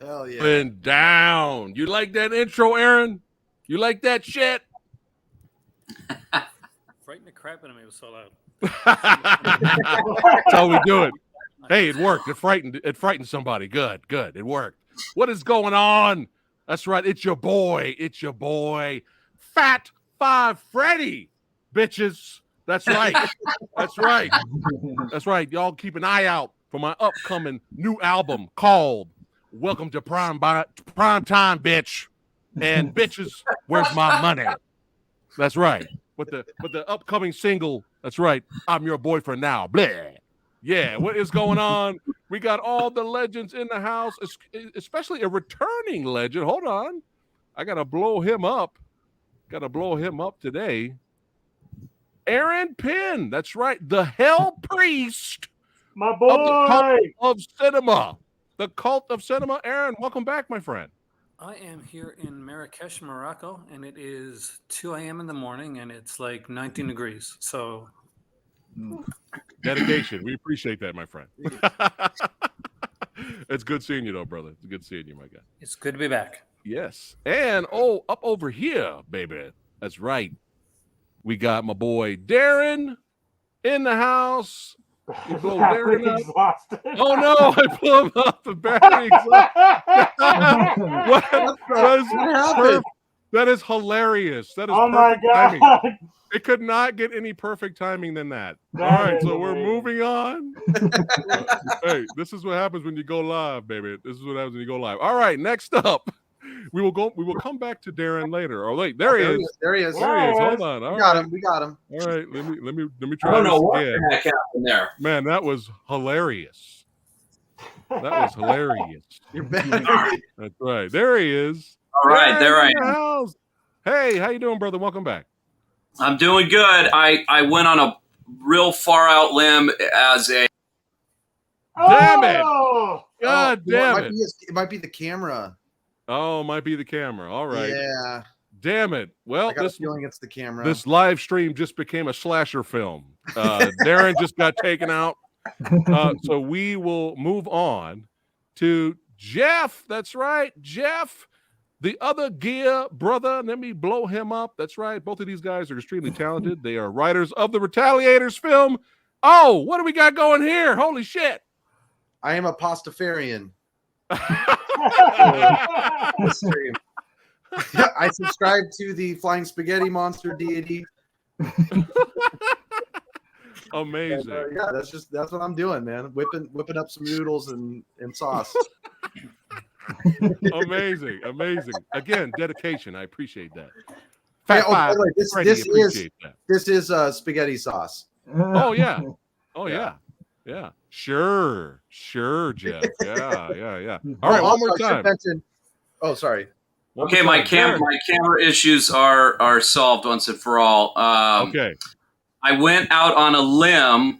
Hell yeah. And down. You like that intro, Aaron? You like that shit? Frightened the crap out of me. It was so loud. That's how we do it. Hey, it worked. It frightened somebody. Good. It worked. What is going on? That's right. It's your boy. Fat Five Freddy, bitches. That's right. That's right. Y'all keep an eye out for my upcoming new album called Welcome to Prime Time, bitch. And bitches, where's my money? That's right. With the upcoming single, that's right. I'm your boyfriend now. Bleh. Yeah, what is going on? We got all the legends in the house, especially a returning legend. Hold on. I got to blow him up. Today. Aaron Penn. That's right. The Hell Priest. My boy. Of cinema. The cult of cinema. Aaron, welcome back, my friend. I am here in Marrakesh, Morocco, and it is 2 a.m. in the morning, and it's like 19 degrees. So, dedication. We appreciate that, my friend. It's good seeing you, though, brother. It's good seeing you, my guy. it's good to be back. Yes. And, up over here, baby. That's right. We got my boy Darren in the house. You blow Darren up. Exhausted. Oh, no. I blew him off the battery. What happened? That is hilarious. That is Oh my perfect god. timing. It could not get any perfect timing than that. All right, so we're moving on. Hey, this is what happens when you go live, baby. This is what happens when you go live. All right, next up, we will come back to Darren later. Oh, wait, there he is. There he is. Hold on. All We right. got him. All right, let me try I don't know this what again. the heck happened there. Man, that was hilarious. That was hilarious. You're back. That's right. There he is. All right, there I in the am. house. Hey, how you doing, brother? Welcome back. I'm doing good. I went on a real far out limb as a Damn it. Oh! God damn it. It might be the camera. Oh, might be the camera. All right. Yeah. Damn it. Well, I got a feeling it's the camera. this live stream just became a slasher film. Darren just got taken out. So we will move on to Jeff. That's right. Jeff, the other gear brother. Let me blow him up. That's right. Both of these guys are extremely talented. They are writers of the Retaliators film. Oh, what do we got going here? Holy shit. I am a pastafarian. I subscribe to the Flying Spaghetti Monster deity. Amazing. And, yeah, that's what I'm doing, man. Whipping up some noodles and sauce. Amazing. Again, dedication. I appreciate that. Hey, Fat Five, by the way, Freddie, appreciate that. this is spaghetti sauce. Oh yeah. Yeah. Sure, Jeff. Yeah. All right, one more time. Oh, sorry. okay. My camera issues are solved once and for all. Okay. I went out on a limb,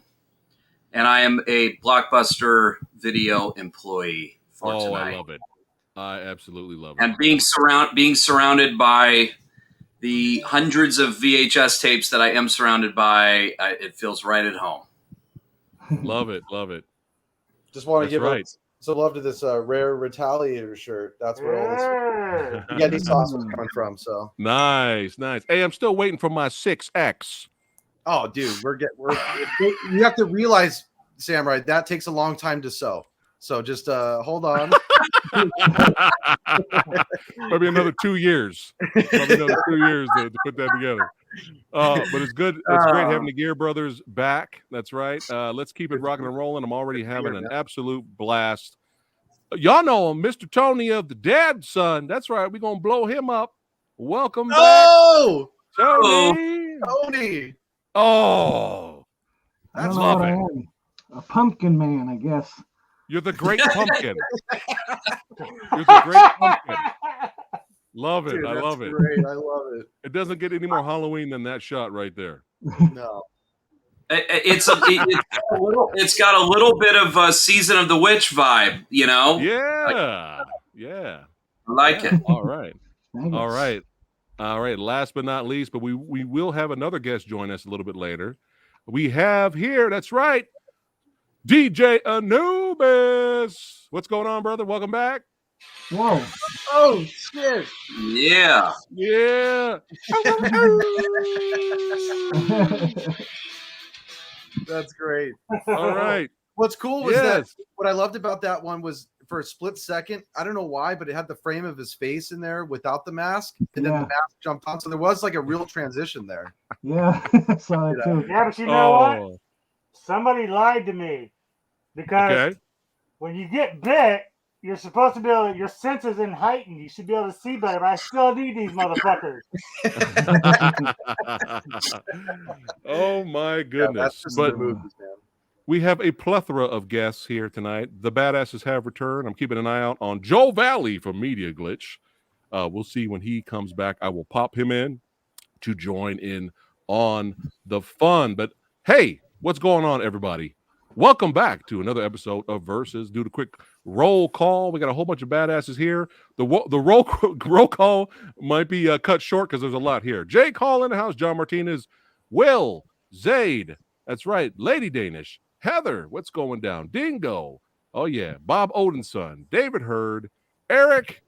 and I am a Blockbuster Video employee for tonight. I love it. I absolutely love it. And being surrounded by the hundreds of VHS tapes that I am surrounded by, it feels right at home. Love it. Just want to That's give some love to this rare Retaliator shirt. That's where all this spaghetti sauce was coming from. So Nice. Hey, I'm still waiting for my 6X. oh, dude, you have to realize, Samurai, that takes a long time to sew. So just hold on. Maybe another 2 years. To put that together. But it's good. It's great having the Gear Brothers back. That's right. Let's keep it rocking and rolling. I'm already having an absolute blast. Y'all know him, Mr. Tony of the Dead Son. That's right. We're going to blow him up. Welcome back. Oh, Tony. Oh, That's love what I it. am. A pumpkin man, I guess. You're the great pumpkin. You're the great pumpkin. Love it. dude, I that's love it. Great. I love it. It doesn't get any more Halloween than that shot right there. No. It's got a little bit of a Season of the Witch vibe, you know? Yeah. I like it. All right. Thanks. All right. Last but not least, but we will have another guest join us a little bit later. We have here, that's right, DJ Anubis. What's going on, brother? Welcome back. Whoa. Oh shit! Yeah. Yeah. That's great. All right. What's cool was that Yes. what I loved about that one was for a split second, I don't know why, but it had the frame of his face in there without the mask, and then the Yeah. mask jumped on. So there was like a real transition there. Yeah, I saw it too. Yeah, but you know what? Oh. Somebody lied to me because Okay. when you get bit, you're supposed to be able. Your senses are heightened. You should be able to see better. But I still need these motherfuckers. Oh my Yeah, goodness. that's just But the movies, man. we have a plethora of guests here tonight. The badasses have returned. I'm keeping an eye out on Joe Valley from Media Glitch. We'll see when he comes back. I will pop him in to join in on the fun. But hey, what's going on, everybody? Welcome back to another episode of Versus. Do the quick roll call. We got a whole bunch of badasses here. The roll call might be cut short because there's a lot here. Jake Hall in the house. John Martinez, Will, Zaid. That's right. Lady Danish, Heather. What's going down? Dingo. Oh yeah. Bob Odinson, David Hurd, Eric,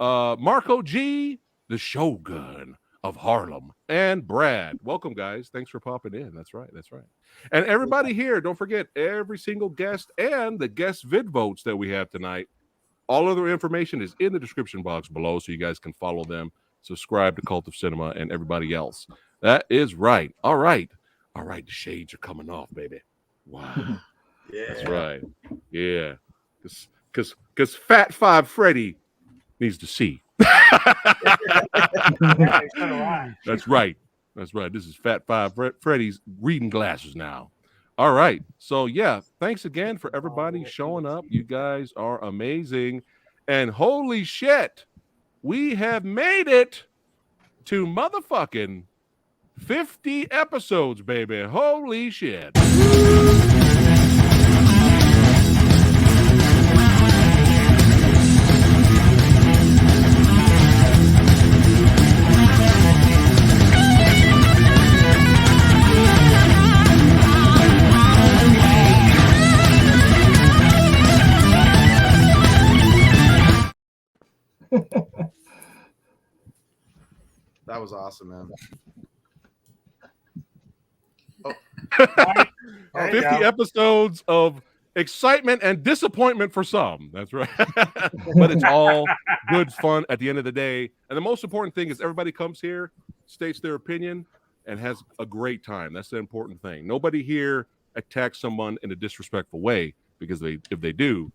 Marco G, the Shogun of Harlem, and Brad. Welcome, guys. Thanks for popping in. That's right. That's right. And everybody here, don't forget every single guest and the guest vid votes that we have tonight. All other information is in the description box below, so you guys can follow them, subscribe to Cult of Cinema, and everybody else. That is right. All right. All right. The shades are coming off, baby. Wow. Yeah, That's right. Yeah. Because Fat Five Freddy needs to see. Yeah, so do I. That's right. That's right. This is Fat Five Freddy's reading glasses now. All right. So, yeah, thanks again for everybody showing up. You guys are amazing. And holy shit, we have made it to motherfucking 50 episodes, baby. Holy shit. that was awesome, man. Right? There you 50 go. episodes of excitement and disappointment for some. That's right. But it's all good fun at the end of the day. And the most important thing is everybody comes here, states their opinion, and has a great time. That's the important thing. Nobody here attacks someone in a disrespectful way, because if they do,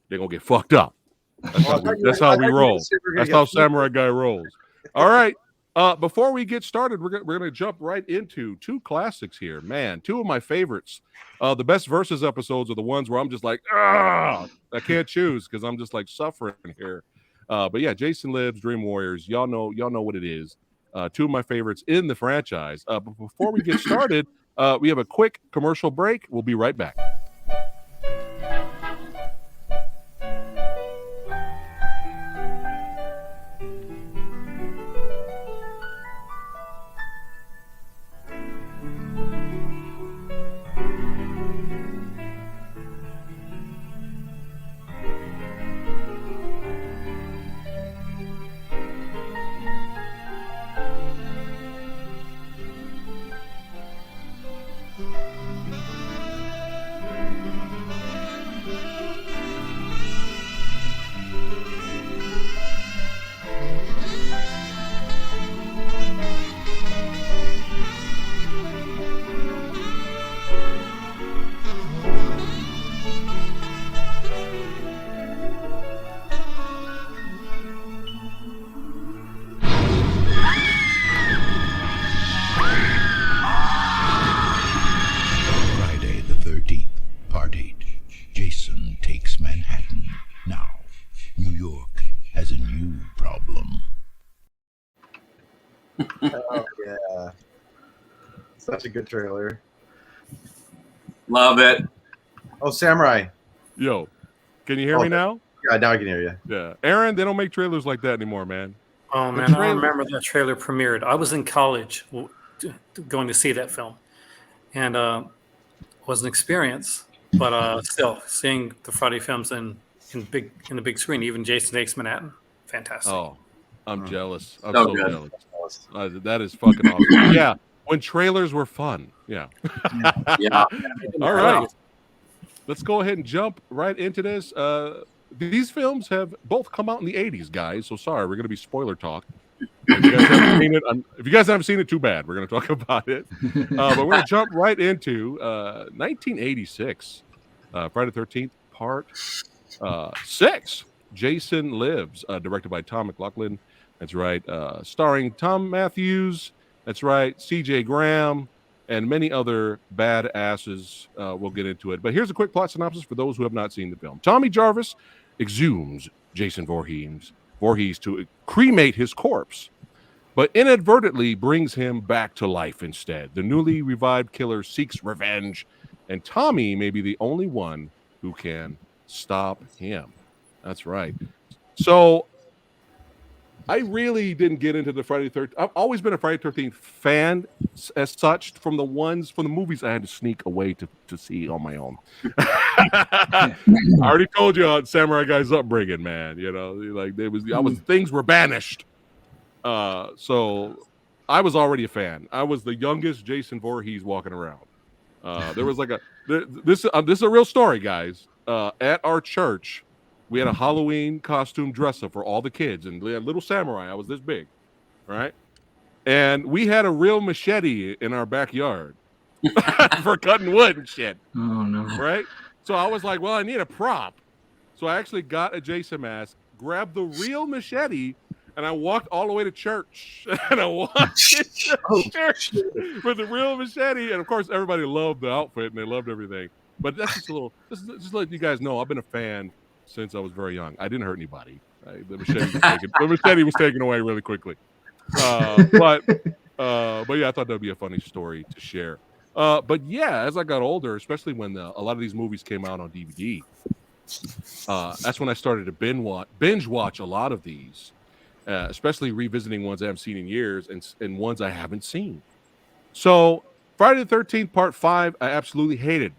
they're going to get fucked up. That's how we roll. That's how Samurai Guy rolls. All right. Before we get started, we're going to jump right into two classics here. Man, two of my favorites. The best Versus episodes are the ones where I'm just like, I can't choose because I'm just like suffering here. But yeah, Jason Lives, Dream Warriors. Y'all know what it is. Two of my favorites in the franchise. But before we get started, we have a quick commercial break. We'll be right back. Friday the 13th, Part 8. Jason takes Manhattan. Now, New York has a new problem. Oh, yeah. Such a good trailer. Love it. Oh, Samurai. Yo, can you hear me now? Yeah, now I can hear you. Yeah. Aaron, they don't make trailers like that anymore, man. Oh man, I remember that trailer premiered. I was in college going to see that film, and it was an experience. But still, seeing the Friday films in in the big screen. Even Jason Takes Manhattan, fantastic. Oh, I'm jealous. I'm So so good. jealous. That is fucking awesome. Yeah, when trailers were fun. Yeah. Yeah. All right. Let's go ahead and jump right into this. These films have both come out in the 80s, guys. So sorry, we're going to be spoiler talk. If you guys haven't seen it, too bad. We're going to talk about it. But we're going to jump right into 1986, Friday the 13th, Part 6. Jason Lives, directed by Tom McLaughlin. That's right. Starring Tom Matthews. That's right. C.J. Graham. And many other badasses. We'll get into it. But here's a quick plot synopsis for those who have not seen the film. Tommy Jarvis exhumes Jason Voorhees to cremate his corpse, but inadvertently brings him back to life instead. The newly revived killer seeks revenge, and Tommy may be the only one who can stop him. That's right. So I really didn't get into the Friday the 13th. I've always been a Friday the 13th fan as such from the movies I had to sneak away to see on my own. I already told you on Samurai Guy's upbringing, man. You know, like things were banished. So I was already a fan. I was the youngest Jason Voorhees walking around. There was like this is a real story, guys. At our church, we had a Halloween costume dress up for all the kids, and we had Little Samurai. I was this big, right? And we had a real machete in our backyard for cutting wood and shit. Oh no! Right? So I was like, well, I need a prop. So I actually got a Jason mask, grabbed the real machete, and I walked all the way to church. And I walked into church with the real machete. And of course, everybody loved the outfit and they loved everything. But that's just just let you guys know, I've been a fan since I was very young. I didn't hurt anybody. The machete was taken away really quickly. But yeah, I thought that'd be a funny story to share. But yeah, as I got older, especially when a lot of these movies came out on DVD, that's when I started to binge watch a lot of these, especially revisiting ones I haven't seen in years and ones I haven't seen. So Friday the 13th, Part 5, I absolutely hated.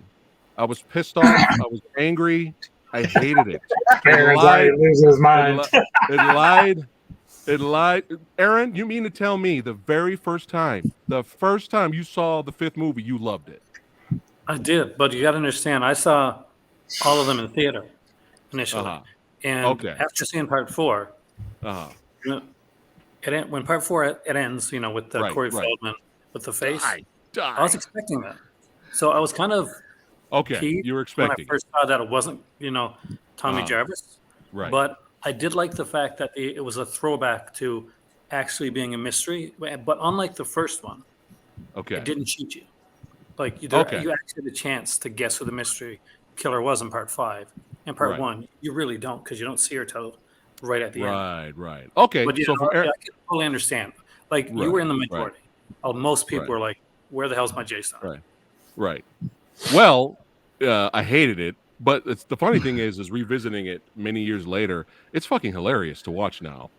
I was pissed off. I was angry. I hated it. Aaron's already losing his mind. It lied. Aaron, you mean to tell me the first time you saw the fifth movie, you loved it? I did, but you got to understand, I saw all of them in theater initially. And after seeing Part 4, when Part 4 it ends, with the Corey Feldman with the face, I was expecting that. So I was kind of you were expecting when I first saw that it wasn't, Tommy Jarvis. Right. But I did like the fact that it was a throwback to actually being a mystery. But unlike the first one, it didn't cheat you. Like you actually had a chance to guess who the mystery killer was in Part 5. In Part 1, you really don't, because you don't see her till right at the end. Right. Okay. But I can totally understand. Like you were in the majority. Most people were like, "Where the hell's my Jason?" Right. Well, I hated it, but the funny thing is revisiting it many years later, it's fucking hilarious to watch now.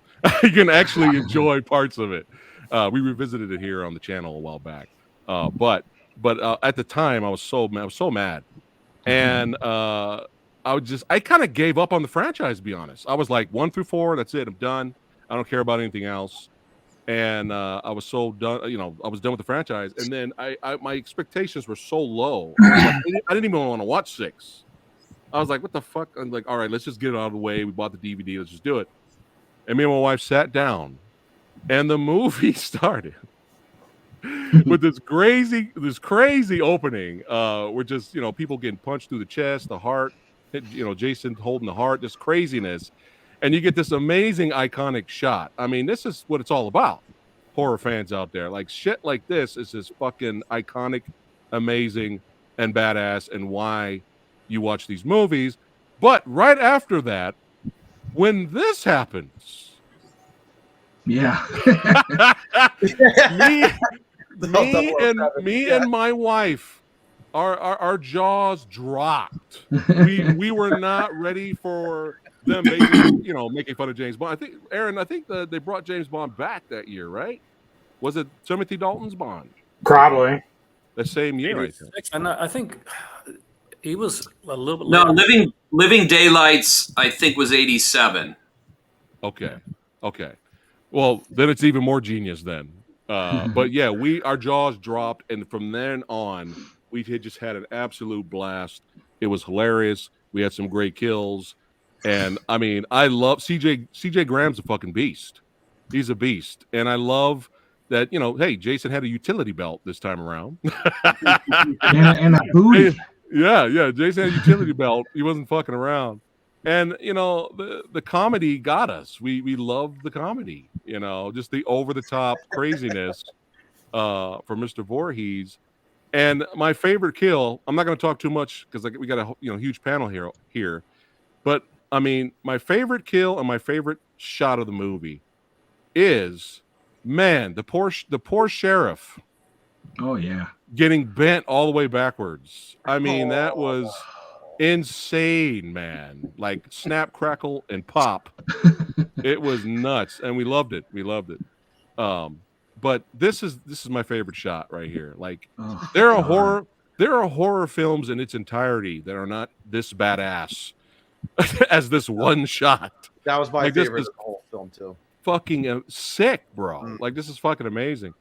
You can actually enjoy parts of it. We revisited it here on the channel a while back, but at the time I was so mad, and I kind of gave up on the franchise. To be honest, I was like 1 through 4. That's it. I'm done. I don't care about anything else. And I was so done. I was done with the franchise. And then my expectations were so low. I didn't even want to watch 6. I was like, what the fuck? I'm like, all right, let's just get it out of the way. We bought the DVD. Let's just do it. And me and my wife sat down, and the movie started with this crazy opening. We're just, people getting punched through the chest, the heart, Jason holding the heart, this craziness. And you get this amazing iconic shot. I mean, this is what it's all about. Horror fans out there, like shit like this is just fucking iconic, amazing, and badass, and why you watch these movies. But right after that, when this happens, me and my wife, our jaws dropped. We were not ready for them making fun of James Bond. I think, Aaron, they brought James Bond back that year, right? Was it Timothy Dalton's Bond? Probably. The same year, I think. And I think he was a little bit. No, later. Living Daylights, I think, was 87. Okay. Well, then it's even more genius then. But yeah, our jaws dropped, and from then on, we had just had an absolute blast. It was hilarious. We had some great kills, and I mean, I love CJ Graham's a fucking beast. He's a beast, and I love that. Hey, Jason had a utility belt this time around, and a booty. Yeah. Jason had a utility belt. He wasn't fucking around. And the comedy got us. We loved the comedy. Just the over the top craziness for Mr. Voorhees. And my favorite kill. I'm not going to talk too much because we got a huge panel here. But I mean, my favorite kill and my favorite shot of the movie is, man, the poor sheriff. Oh yeah, getting bent all the way backwards. I mean, that was insane, man. Like snap, crackle, and pop. It was nuts, and we loved it. But this is my favorite shot right here. Like there are horror films in its entirety that are not this badass as this one shot. That was my favorite of the whole film too. Fucking sick, bro. Like this is fucking amazing.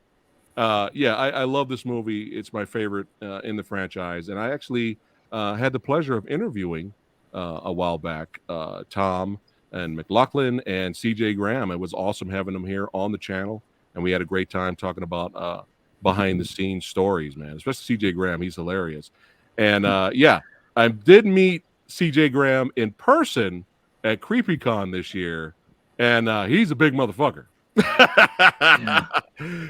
I love this movie. It's my favorite in the franchise, and I actually had the pleasure of interviewing a while back Tom and McLaughlin and CJ Graham. It was awesome having them here on the channel, and we had a great time talking about behind the scenes stories, man. Especially CJ Graham, he's hilarious. And I did meet CJ Graham in person at CreepyCon this year, and he's a big motherfucker. Yeah.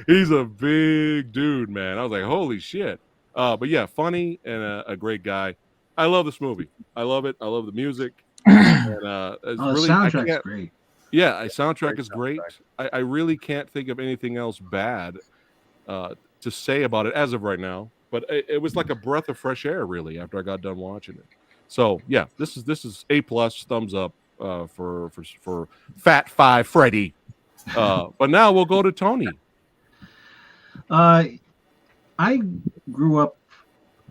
He's a big dude, man. I was like, holy shit. But yeah, funny and a great guy. I love this movie. I love it. I love the music. And, the soundtrack's great. Yeah, the soundtrack is great. I really can't think of anything else bad to say about it as of right now. But it was like a breath of fresh air, really, after I got done watching it. So yeah, this is A+, thumbs up for Fat Five Freddy. But now we'll go to Tony. I grew up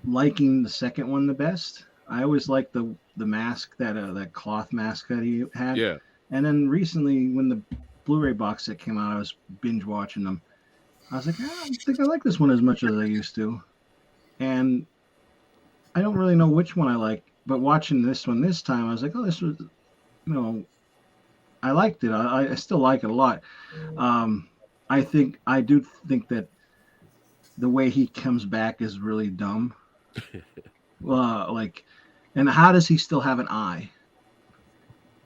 liking the second one the best. I always liked the mask, that cloth mask that he had. Yeah. And then recently, when the Blu-ray box set came out, I was binge watching them. I was like, I don't think I like this one as much as I used to. And I don't really know which one I like. But watching this one this time, I was like, oh, this was, I liked it. I still like it a lot. I do think that the way he comes back is really dumb. And how does he still have an eye?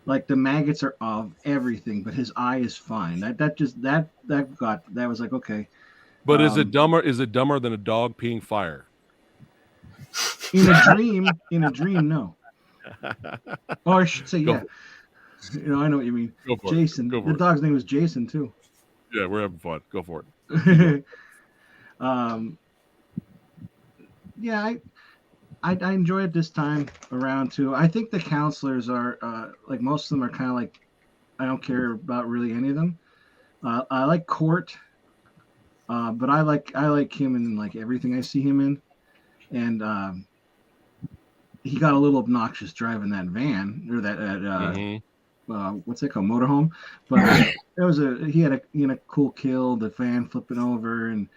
Like the maggots are of everything, but his eye is fine. That was like, okay. But is it dumber? Is it dumber than a dog peeing fire? In a dream, no. Or I should say, yeah. I know what you mean. Jason. The dog's name was Jason too. Yeah, we're having fun. Go for it. I enjoy it this time around too. I think the counselors are like most of them are kind of like, I don't care about really any of them. I like Court, but I like him in like everything I see him in, and he got a little obnoxious driving that van or that what's it called, motorhome, but he had a cool kill, the van flipping over and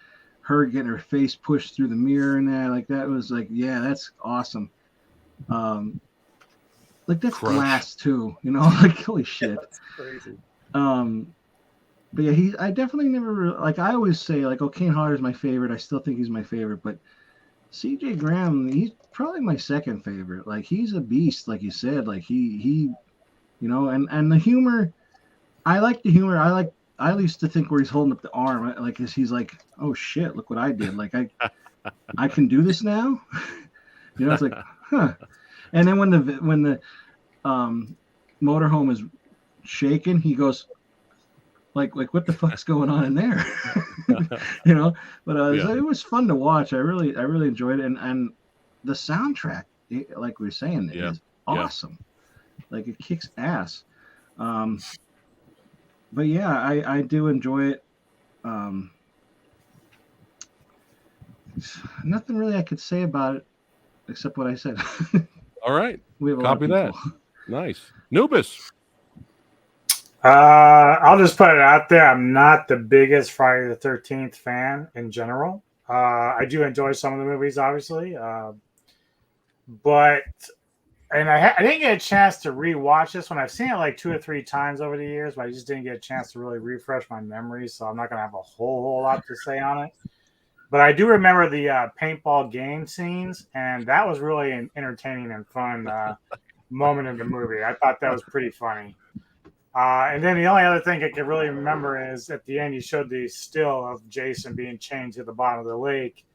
her getting her face pushed through the mirror and that was like, yeah, that's awesome. Like that's glass too, like holy shit. That's crazy. But yeah, I definitely never like, I always say like, Kane Hodder is my favorite. I still think he's my favorite, but CJ Graham, he's probably my second favorite. Like he's a beast, like you said. Like he and the humor, I like the humor. I used to think where he's holding up the arm, like he's like, oh shit, look what I did. Like I can do this now. It's like, huh. And then when the motorhome is shaking, he goes like what the fuck's going on in there? But it was fun to watch. I really enjoyed it, and the soundtrack, like we were saying, is awesome. Like it kicks ass. But yeah, I do enjoy it. Nothing really I could say about it except what I said. All right. We have a lot of Copy that. people. Nice. Nubis. I'll just put it out there. I'm not the biggest Friday the 13th fan in general. I do enjoy some of the movies, obviously, but I didn't get a chance to rewatch this one. I've seen it like 2 or 3 times over the years, but I just didn't get a chance to really refresh my memory. So I'm not going to have a whole lot to say on it. But I do remember the paintball game scenes, and that was really an entertaining and fun moment in the movie. I thought that was pretty funny. And then the only other thing I can really remember is at the end, you showed the still of Jason being chained to the bottom of the lake.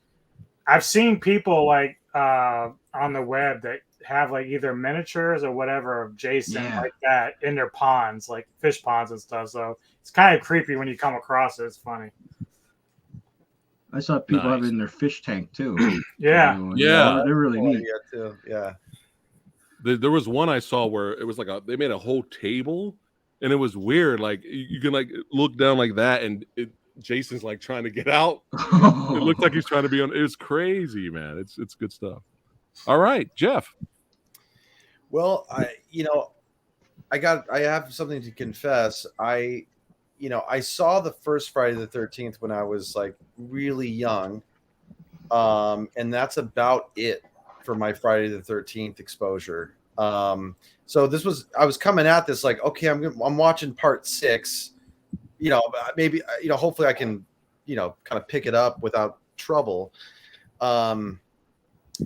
I've seen people like on the web that have like either miniatures or whatever of Jason like that in their ponds, like fish ponds and stuff. So it's kind of creepy when you come across it. It's funny. I saw people have it in their fish tank too. Yeah. They're really neat. Too. Yeah. There was one I saw where it was like they made a whole table, and it was weird. Like you can like look down like that, and Jason's like trying to get out. It looked like he's trying to be on. It was crazy, man. It's good stuff. All right, Jeff. Well, I have something to confess. I saw the first Friday the 13th when I was like really young. And that's about it for my Friday the 13th exposure. So I was coming at this like, okay, I'm watching part 6, maybe, hopefully I can, kind of pick it up without trouble. And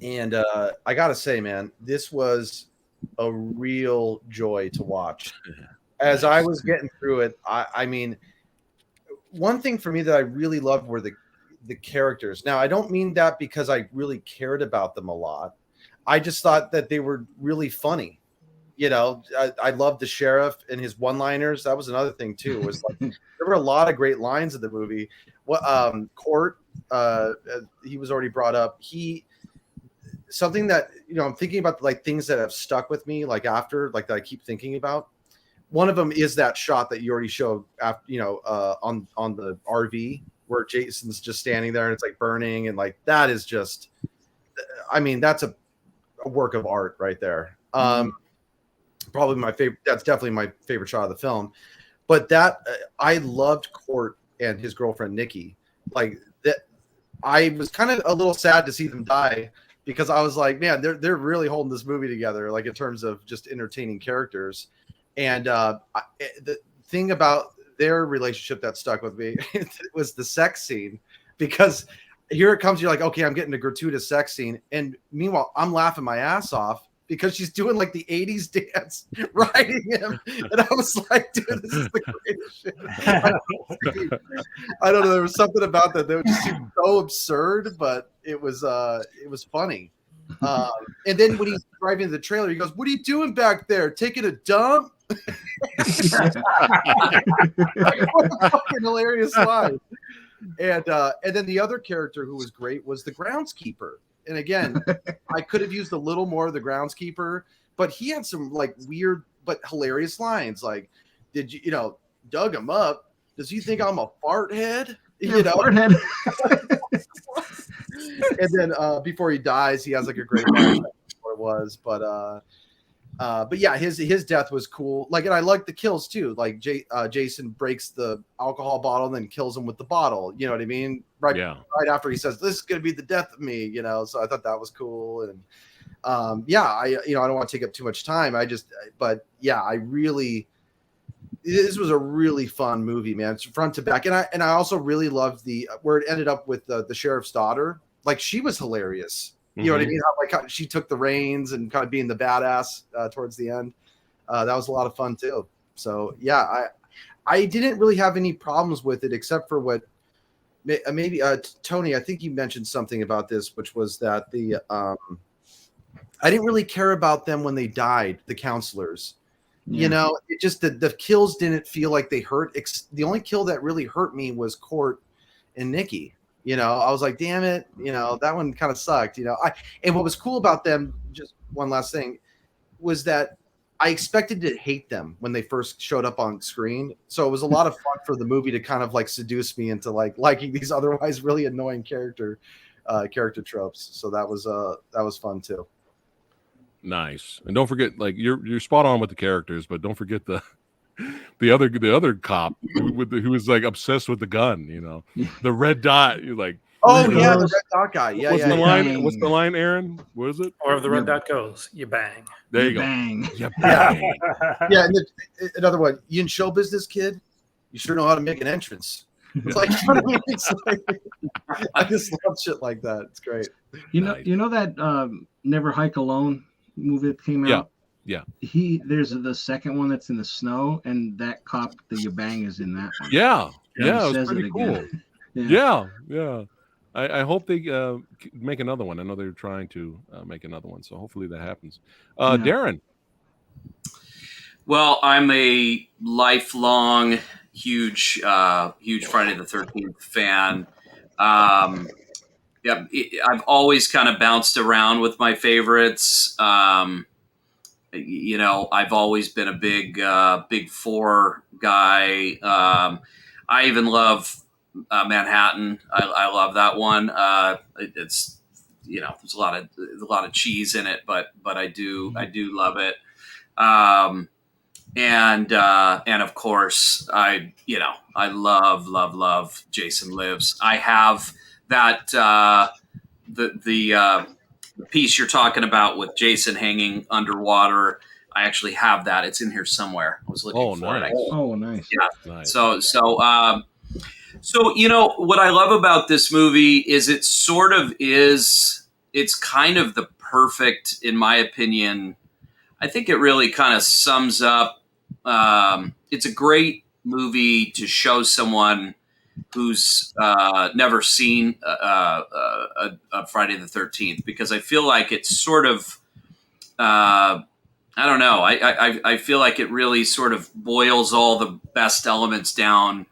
I gotta say, man, this was a real joy to watch. As I was getting through it, I mean, one thing for me that I really loved were the characters. Now, I don't mean that because I really cared about them a lot. I just thought that they were really funny. I loved the sheriff and his one-liners. That was another thing too. Was like there were a lot of great lines in the movie. Court, he was already brought up. Something that I'm thinking about, like things that have stuck with me, like after, like that I keep thinking about. One of them is that shot that you already showed after, on the RV where Jason's just standing there and it's like burning, and like that is just, I mean, that's a work of art right there. Probably my favorite. That's definitely my favorite shot of the film. But that I loved Court and his girlfriend Nikki. Like that, I was kind of a little sad to see them die because I was like, man, they're really holding this movie together, like in terms of just entertaining characters. And the thing about their relationship that stuck with me was the sex scene, because here it comes. You're like, okay, I'm getting a gratuitous sex scene. And meanwhile, I'm laughing my ass off because she's doing like the 80s dance, riding him. And I was like, dude, this is the greatest shit. I don't know. There was something about that just seemed so absurd, but it was funny. And then when he's driving the trailer, he goes, "What are you doing back there? Taking a dump?" What a fucking hilarious line. And then the other character who was great was the groundskeeper. And again, I could have used a little more of the groundskeeper, but he had some like weird but hilarious lines. Like, did you dug him up? Does he think I'm a fart head? Fart head. And then before he dies, he has like a great line. What it was, but yeah, his death was cool. Like, and I like the kills too. Like Jason breaks the alcohol bottle and then kills him with the bottle. You know what I mean? Right after he says, "This is gonna be the death of me," So I thought that was cool. And I don't want to take up too much time. This was a really fun movie, man. It's front to back, and I also really loved where it ended up with the sheriff's daughter. Like, she was hilarious. You know what I mean? How she took the reins and kind of being the badass towards the end. That was a lot of fun too. So yeah, I didn't really have any problems with it except for what maybe Tony. I think you mentioned something about this, which was that I didn't really care about them when they died, the counselors. Yeah. It just the kills didn't feel like they hurt. The only kill that really hurt me was Court and Nikki. I was like, damn it, that one kind of sucked. And what was cool about them, just one last thing, was that I expected to hate them when they first showed up on screen. So it was a lot of fun for the movie to kind of like seduce me into like liking these otherwise really annoying character tropes. So that was fun too. Nice. And don't forget, like you're spot on with the characters, but don't forget the other cop who was like obsessed with the gun. You know, the red dot. You're like, oh yeah, the red dot guy. Yeah, what's yeah. the Yeah. line? What's the line, Aaron? What is it? Or if the red dot goes, you bang. There you go. Bang. You bang. Yeah. And another one. You in show business, kid? You sure know how to make an entrance. It's like, I just love shit like that. It's great. You know that Never Hike Alone movie that came out? Yeah. There's the second one that's in the snow, and that cop that you bang is in that one. Yeah. Yeah, It was pretty cool. Yeah. I hope they make another one. I know they're trying to make another one, so hopefully that happens. Darren. Well, I'm a lifelong huge Friday the 13th fan. I've always kind of bounced around with my favorites. I've always been a big four guy. I even love Manhattan. I love that one. It's there's a lot of cheese in it, but I do love it. And of course, I love Jason Lives. I have that the piece you're talking about with Jason hanging underwater. I actually have that. It's in here somewhere. I was looking for it. Nice. Yeah. Nice. So what I love about this movie is it's kind of the perfect, in my opinion. I think it really kind of sums up. It's a great movie to show someone who's never seen a Friday the 13th, because I feel like it's sort of, I don't know. I feel like it really sort of boils all the best elements down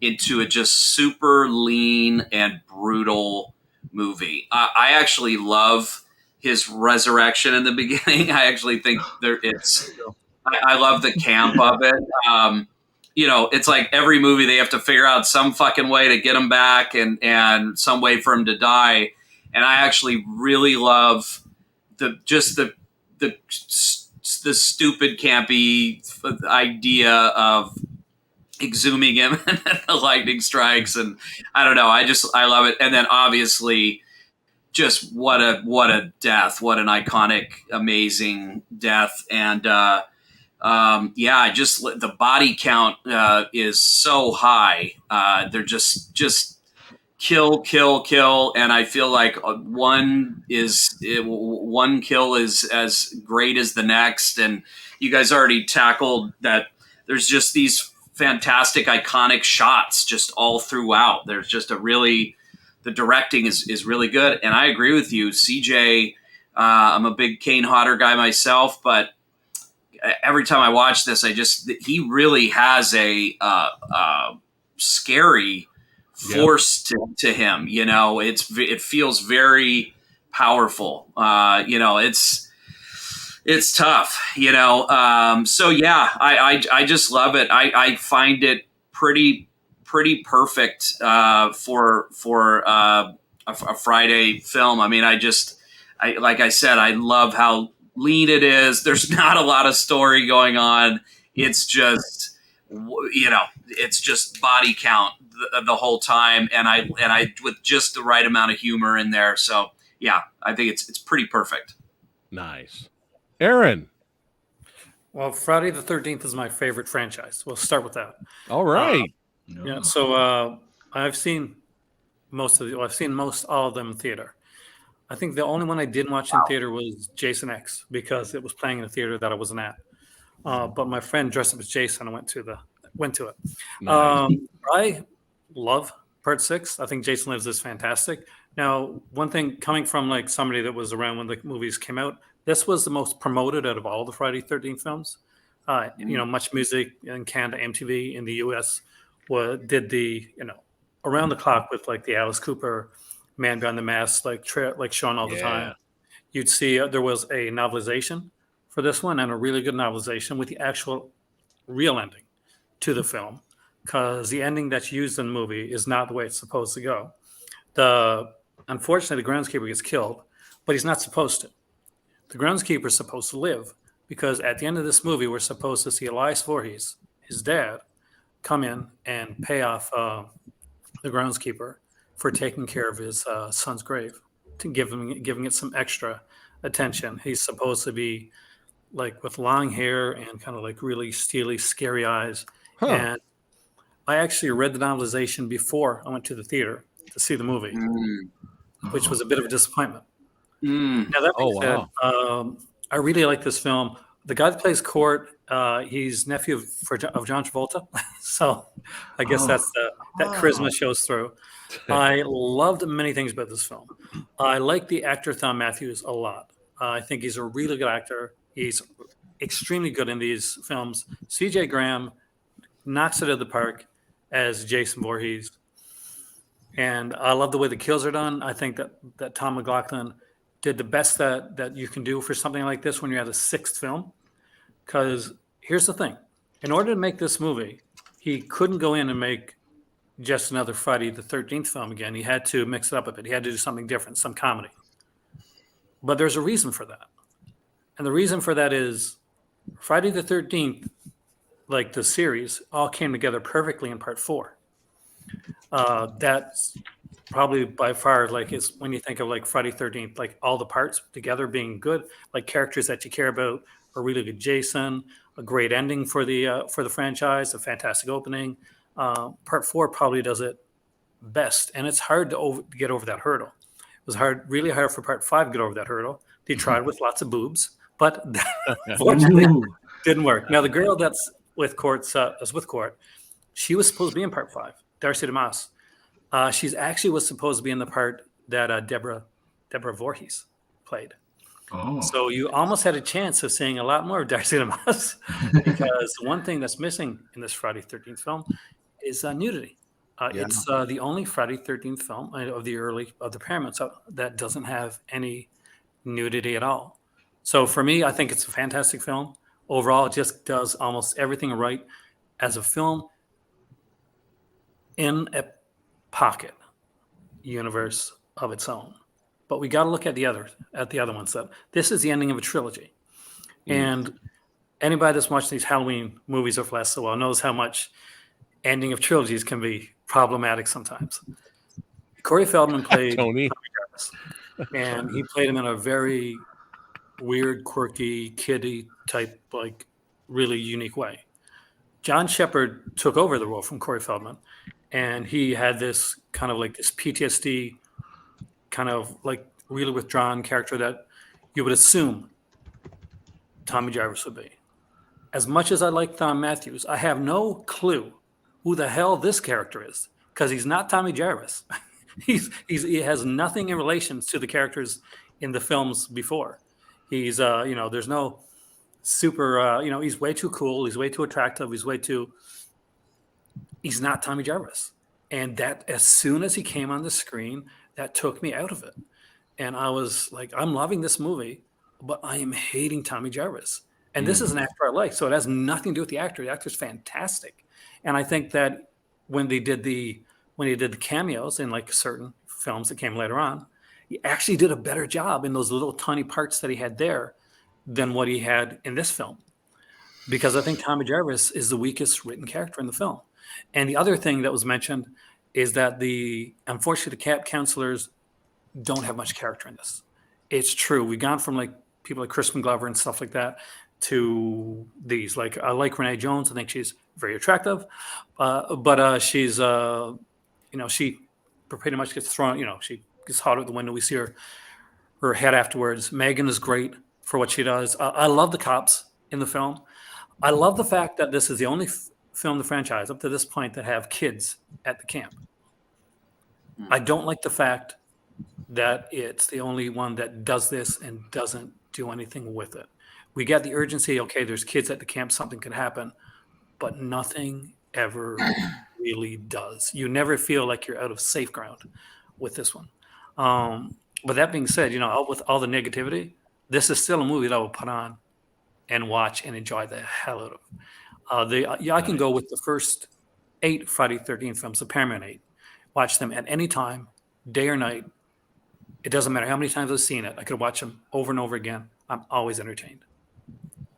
into a just super lean and brutal movie. I actually love his resurrection in the beginning. I actually think I love the camp of it. It's like every movie they have to figure out some fucking way to get him back and some way for him to die. And I actually really love the stupid campy idea of exhuming him and the lightning strikes, and I don't know. I love it. And then obviously, just what a death! What an iconic, amazing death! And just the body count is so high. They're just kill, and I feel like one kill is as great as the next. And you guys already tackled that. There's just these fantastic, iconic shots just all throughout. There's just the directing is really good. And I agree with you, CJ. I'm a big Kane Hodder guy myself, but every time I watch this, he really has a scary force to him. It feels very powerful. It's tough, So yeah, I just love it. I find it pretty perfect for a Friday film. I mean, like I said, I love how lean it is. There's not a lot of story going on. It's just it's just body count the whole time, and I with just the right amount of humor in there. So yeah, I think it's pretty perfect. Nice. Aaron. Well, Friday the 13th is my favorite franchise. We'll start with that. All right. Yeah. So I've seen most all of them in theater. I think the only one I didn't watch in theater was Jason X, because it was playing in a theater that I wasn't at. But my friend dressed up as Jason and went to it. Nice. I love Part 6. I think Jason Lives is fantastic. Now, one thing, coming from like somebody that was around when the movies came out, this was the most promoted out of all the Friday 13th films. Much Music in Canada, MTV in the US did the around the clock with like the Alice Cooper Man Behind the Mask like shown all the time. You'd see there was a novelization for this one, and a really good novelization with the actual real ending to the film, because the ending that's used in the movie is not the way it's supposed to go. Unfortunately, the groundskeeper gets killed, but he's not supposed to. the groundskeeper is supposed to live, because at the end of this movie, we're supposed to see Elias Voorhees, his dad, come in and pay off the groundskeeper for taking care of his son's grave, to giving it some extra attention. He's supposed to be like with long hair and kind of like really steely, scary eyes. And I actually read the novelization before I went to the theater to see the movie, which was a bit of a disappointment. Now, that being said, I really like this film. The guy that plays Court, he's nephew of John Travolta. So I guess that charisma shows through. I loved many things about this film. I like the actor Thom Matthews a lot. I think he's a really good actor. He's extremely good in these films. C.J. Graham knocks it out of the park as Jason Voorhees. And I love the way the kills are done. I think that Tom McLoughlin did the best that you can do for something like this when you're at a sixth film. Because here's the thing. In order to make this movie, he couldn't go in and make just another Friday the 13th film again. He had to mix it up a bit. He had to do something different, some comedy. But there's a reason for that. And the reason for that is Friday the 13th, like the series, all came together perfectly in part 4. That's probably by far, like, is when you think of like Friday 13th, like all the parts together being good, like characters that you care about, a really good Jason, a great ending for the franchise, a fantastic opening. Part 4 probably does it best, and it's hard to get over that hurdle. It was really hard for part 5 to get over that hurdle. They tried with lots of boobs, but unfortunately didn't work. Now the girl that's with Court, she was supposed to be in part 5. Darcy DeMoss. She's actually was supposed to be in the part that Deborah Voorhees played. Oh. So you almost had a chance of seeing a lot more of Darcy DeMoss, because one thing that's missing in this Friday 13th film is nudity. It's the only Friday 13th film of the Paramount that doesn't have any nudity at all. So for me, I think it's a fantastic film. Overall, it just does almost everything right as a film in a pocket universe of its own. But we got to look at the other ones. That this is the ending of a trilogy, and anybody that's watched these Halloween movies over the last while knows how much ending of trilogies can be problematic sometimes. Corey Feldman played Tony Jarvis, and he played him in a very weird, quirky, kiddie type, like really unique way. John Shepard took over the role from Corey Feldman, and he had this kind of like this PTSD, kind of like really withdrawn character that you would assume Tommy Jarvis would be. As much as I like Thom Matthews, I have no clue who the hell this character is, because he's not Tommy Jarvis. He has nothing in relation to the characters in the films before. He's there's no super he's way too cool, he's way too attractive, he's not Tommy Jarvis. And that as soon as he came on the screen, that took me out of it. And I was like, I'm loving this movie, but I am hating Tommy Jarvis. And this is an actor I like, so it has nothing to do with the actor. The actor's fantastic. And I think that when he did the cameos in like certain films that came later on, he actually did a better job in those little tiny parts that he had there than what he had in this film. Because I think Tommy Jarvis is the weakest written character in the film. And the other thing that was mentioned is that unfortunately, the camp counselors don't have much character in this. It's true. We've gone from like people like Crispin Glover and stuff like that to these. Like I like Renee Jones. I think she's very attractive, but she's she pretty much gets thrown. She gets hot out the window. We see her head afterwards. Megan is great for what she does. I love the cops in the film. I love the fact that this is the only film in the franchise up to this point that have kids at the camp. I don't like the fact that it's the only one that does this and doesn't do anything with it. We get the urgency, okay, there's kids at the camp, something could happen, but nothing ever really does. You never feel like you're out of safe ground with this one. But that being said, with all the negativity, this is still a movie that I will put on and watch and enjoy the hell out of. I can go with the first 8 Friday 13th films, the Paramount 8. Watch them at any time, day or night. It doesn't matter how many times I've seen it. I could watch them over and over again I'm always entertained.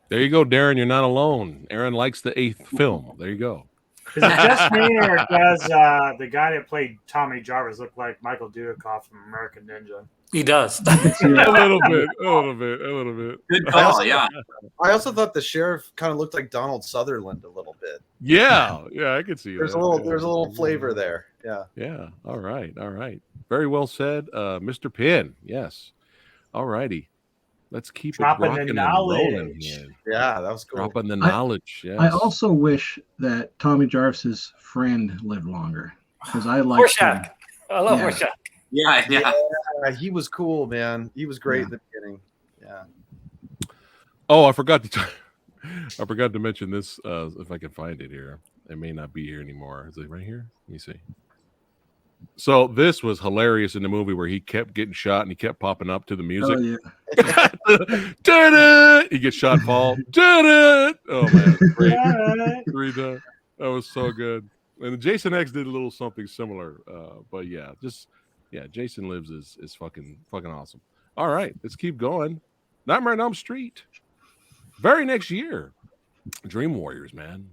There you go, Darren. You're not alone. Aaron likes the 8th film. There you go. Is it just me, or does the guy that played Tommy Jarvis look like Michael Dudikoff from American Ninja? He does. a little bit. Good call, yeah. I also thought the sheriff kind of looked like Donald Sutherland a little bit. Yeah, I could see there's that. There's a little flavor there. Yeah. Yeah. All right. Very well said, Mr. Pin. Yes. All righty. Let's keep dropping it rocking and rolling here. Yeah, that was cool. Dropping the knowledge. Yes. I also wish that Tommy Jarvis's friend lived longer because I like Rorschach. I love Rorschach. Yeah. He was cool, man. He was great at the beginning. Yeah. Oh, I forgot to mention this. If I can find it here, it may not be here anymore. Is it right here? Let me see. So this was hilarious in the movie where he kept getting shot and he kept popping up to the music. Oh, yeah. Did it! He gets shot, fall. Did it! Oh man, great. That was so good. And Jason X did a little something similar. But Jason Lives is fucking awesome. All right, let's keep going. Nightmare on Elm Street. Very next year, Dream Warriors, man.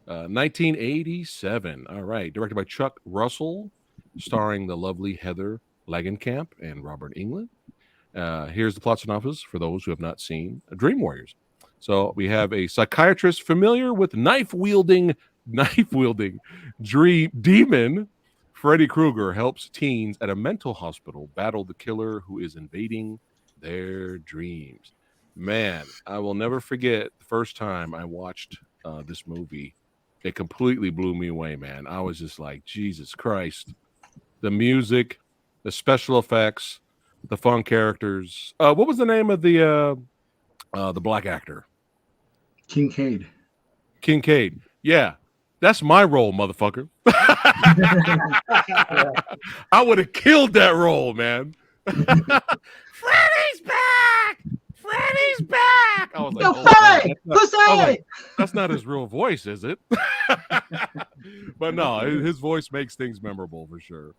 1987. All right. Directed by Chuck Russell, starring the lovely Heather Langenkamp and Robert Englund. Here's the plot synopsis for those who have not seen Dream Warriors. So we have a psychiatrist familiar with knife-wielding dream demon. Freddy Krueger helps teens at a mental hospital battle the killer who is invading their dreams. Man, I will never forget the first time I watched this movie. It completely blew me away, man. I was just like, Jesus Christ. The music, the special effects, the fun characters. What was the name of the black actor? Kincaid. Yeah. That's my role, motherfucker. I would have killed that role, man. Freddy's back! Freddy's back! I was like, that's not his real voice, is it? But no, his voice makes things memorable for sure.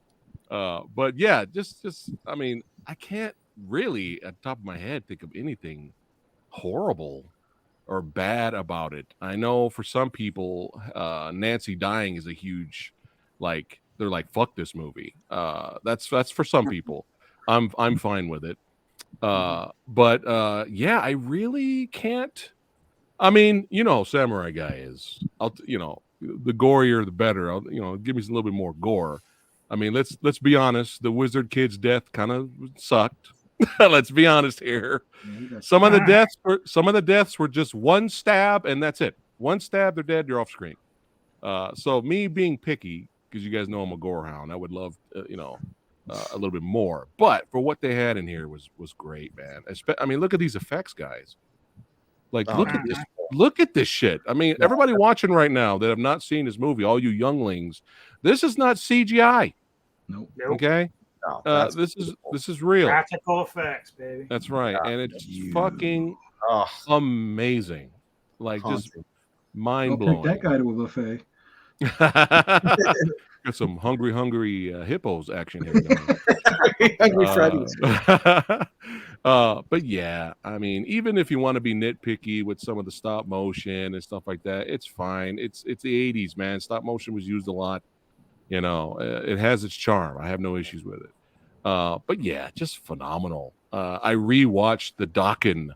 But yeah, just I mean, I can't really at the top of my head think of anything horrible or bad about it. I know for some people, Nancy dying is a huge, like, they're like, fuck this movie. That's for some people. I'm fine with it. But I really can't. I mean, Samurai Guy is, the gorier the better. Give me a little bit more gore. I mean, let's be honest. The wizard kid's death kind of sucked. Let's be honest here. Some of the deaths were just one stab and that's it. One stab, they're dead. You're off screen. So me being picky, because you guys know I'm a gore hound, I would love a little bit more. But for what they had in here was great, man. I mean, look at these effects, guys. Like, look at this shit. I mean, everybody watching right now that have not seen this movie, all you younglings, this is not CGI. Nope. Okay. No, this is real. Practical effects, baby. That's right. And it's fucking amazing. Like, just mind-blowing. That guy to a buffet. Got some hungry hippos action here. Hungry Freddy's. But yeah, I mean, even if you want to be nitpicky with some of the stop motion and stuff like that, it's fine. It's the 80s, man. Stop motion was used a lot. It has its charm. I have no issues with it. But yeah, just phenomenal. I rewatched the Dokken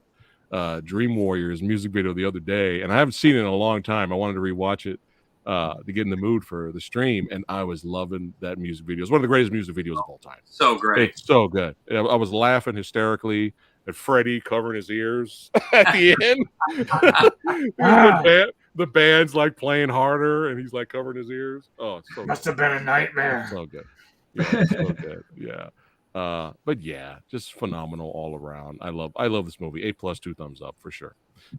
Dream Warriors music video the other day, and I haven't seen it in a long time. I wanted to rewatch it to get in the mood for the stream, and I was loving that music video. It's one of the greatest music videos of all time. So great. It's so good. I was laughing hysterically at Freddy covering his ears at the end. The band's like playing harder, and he's like covering his ears. Oh, it's so must have been a nightmare. So good. Yeah, it's so good. Yeah. But yeah, just phenomenal all around. I love this movie. 8+ 2 thumbs up for sure.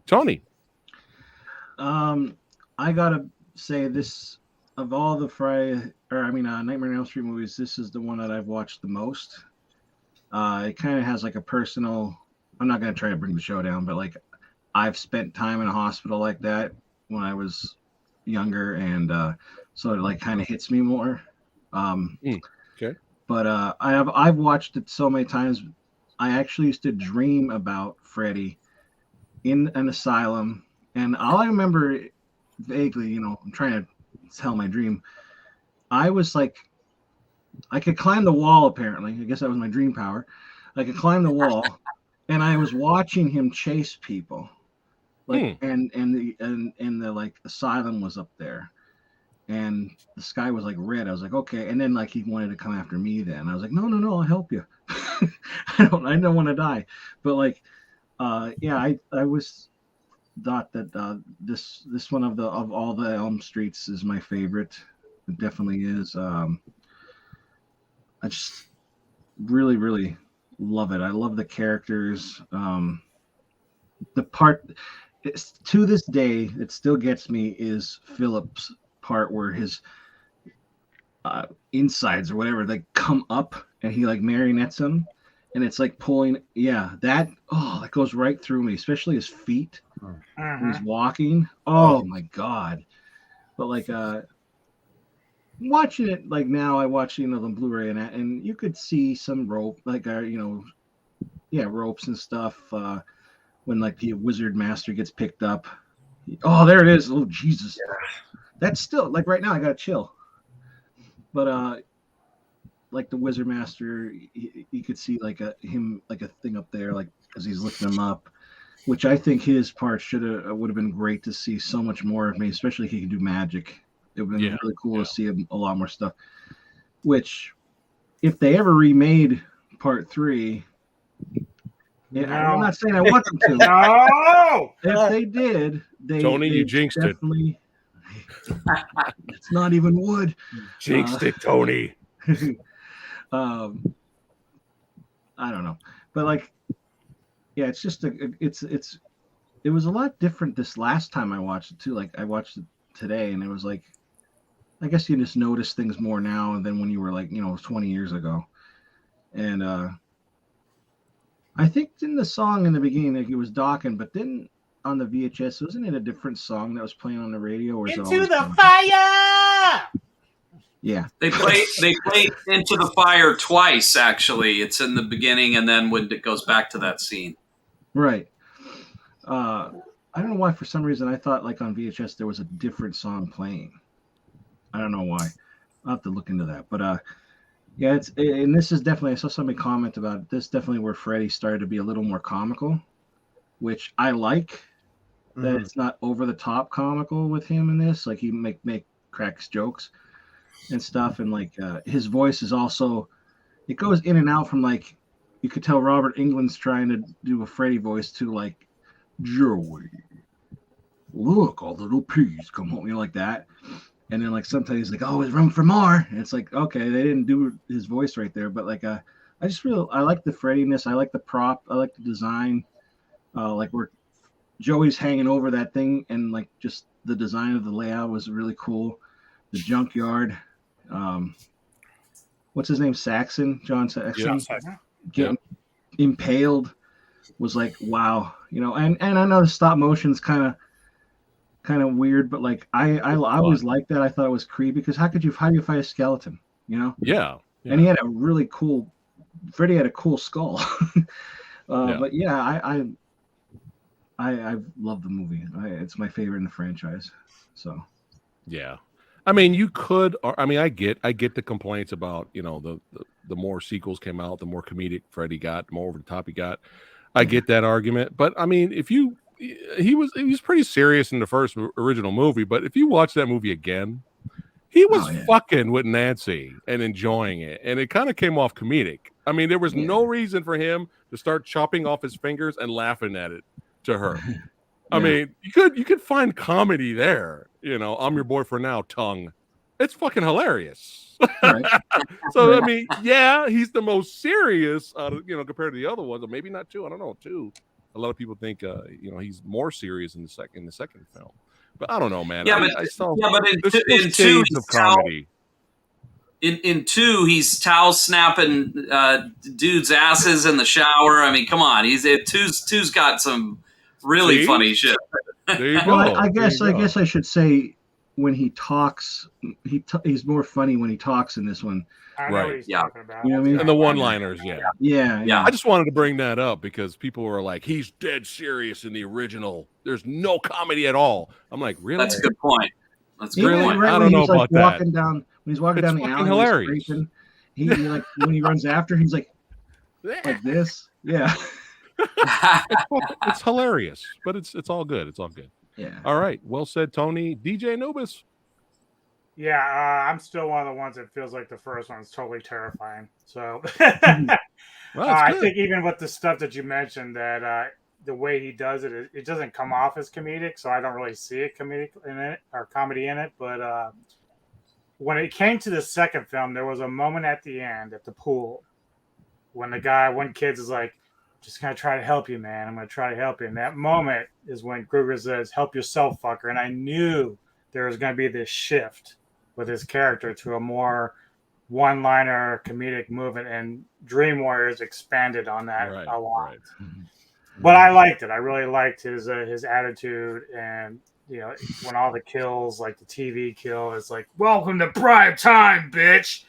Tony. I gotta say this, of all the Nightmare on Elm Street movies, this is the one that I've watched the most. It kind of has like a personal, I'm not gonna try to bring the show down, but like I've spent time in a hospital like that when I was younger, and so it like kind of hits me more. Okay. But I've watched it so many times I actually used to dream about Freddy in an asylum, and all I remember vaguely, I'm trying to tell my dream. I was like, I could climb the wall. Apparently, I guess that was my dream power. I could climb the wall, and I was watching him chase people, like, and the like asylum was up there, and the sky was like red. I was like, okay, and then like he wanted to come after me. Then I was like, no, I'll help you. I don't want to die, but like, yeah, I was thought that this one of all the Elm Streets is my favorite. It definitely is. I just really, really love it. I love the characters. The part to this day that still gets me is Philip's part where his insides or whatever like come up and he like marionettes him, and it's like pulling. Yeah, that goes right through me, especially his feet when he's walking. Oh my god! But like watching it like now, I watch the Blu-ray and you could see some rope like ropes and stuff when like the wizard master gets picked up. Oh, there it is. Oh Jesus, that's still like right now I got a chill. But like the wizard master, you could see like him like a thing up there like as he's lifting him up, which I think his part would have been great to see so much more of me, especially if he could do magic. It would have been really cool to see a lot more stuff. Which, if they ever remade part 3, I'm not saying I want them to. No! If they did, Tony, you jinxed definitely, it's not even wood. Jinxed it, Tony. I don't know, but like, yeah, it's just it was a lot different this last time I watched it too. Like I watched it today, and it was like, I guess you just notice things more now than when you were like 20 years ago. And I think in the song in the beginning, like it was Dawkins, but then on the VHS, wasn't it a different song that was playing on the radio? Or Into the Fire! Yeah. They play Into the Fire twice, actually. It's in the beginning and then when it goes back to that scene. Right. I don't know why, for some reason, I thought like on VHS there was a different song playing. I don't know why. I'll have to look into that. But yeah, and this is definitely, I saw somebody comment about it. This is definitely where Freddy started to be a little more comical, which I like. That it's not over the top comical with him in this. Like he cracks jokes and stuff, and like his voice is also, it goes in and out from like, you could tell Robert Englund's trying to do a Freddy voice to like, Joey, look, all the little pigs come home, like that. And then like sometimes he's like, oh, there's room for more. And it's like, okay, they didn't do his voice right there. But like I like the Freddiness. I like the prop. I like the design. Like where Joey's hanging over that thing, and like just the design of the layout was really cool. The junkyard. What's his name? Saxon? John Saxon. Yeah. Getting impaled was like, wow. And I know the stop motion's kind of weird, but like I always liked that. I thought it was creepy because how do you fight a skeleton? Yeah. And he had a really cool. Freddy had a cool skull. But yeah, I love the movie. It's my favorite in the franchise. So yeah, I mean, you could. I get the complaints about the more sequels came out, the more comedic Freddy got, the more over the top he got. I get that argument, but I mean, he was pretty serious in the first original movie, but if you watch that movie again, he was fucking with Nancy and enjoying it, and it kind of came off comedic. I mean, there was no reason for him to start chopping off his fingers and laughing at it to her. I mean, you could find comedy there. I'm your boyfriend now, tongue. It's fucking hilarious. Right. So I mean, he's the most serious out of, compared to the other ones, or maybe not two. I don't know, two. A lot of people think he's more serious in the second film, but I don't know, man. But in two, of comedy. In two, he's towel snapping dudes' asses in the shower. I mean, come on, two's got some really funny shit. There you go. Well, I guess I should say when he talks, he's more funny when he talks in this one. I know what he's talking about. You know what I mean? And the one-liners, yeah. I just wanted to bring that up because people were like, "He's dead serious in the original. There's no comedy at all." I'm like, really? That's a good point. That's a good point. I don't know about that. When he's walking down the alley, hilarious. He like when he runs after, he's like this. Yeah. It's hilarious, but it's all good. It's all good. Yeah. All right. Well said, Tony. DJ Anubis. Yeah, I'm still one of the ones that feels like the first one's totally terrifying. So I think even with the stuff that you mentioned, that the way he does it, it doesn't come off as comedic, so I don't really see a comedic in it or comedy in it. But when it came to the second film, there was a moment at the end at the pool when one kid is like, "Just gonna try to help you, man. I'm gonna try to help you." And that moment is when Kruger says, "Help yourself, fucker." And I knew there was gonna be this shift with his character to a more one-liner comedic movement, and Dream Warriors expanded on that a lot. Right. But I liked it. I really liked his attitude, and when all the kills, like the TV kill, is like, "Welcome to prime time, bitch."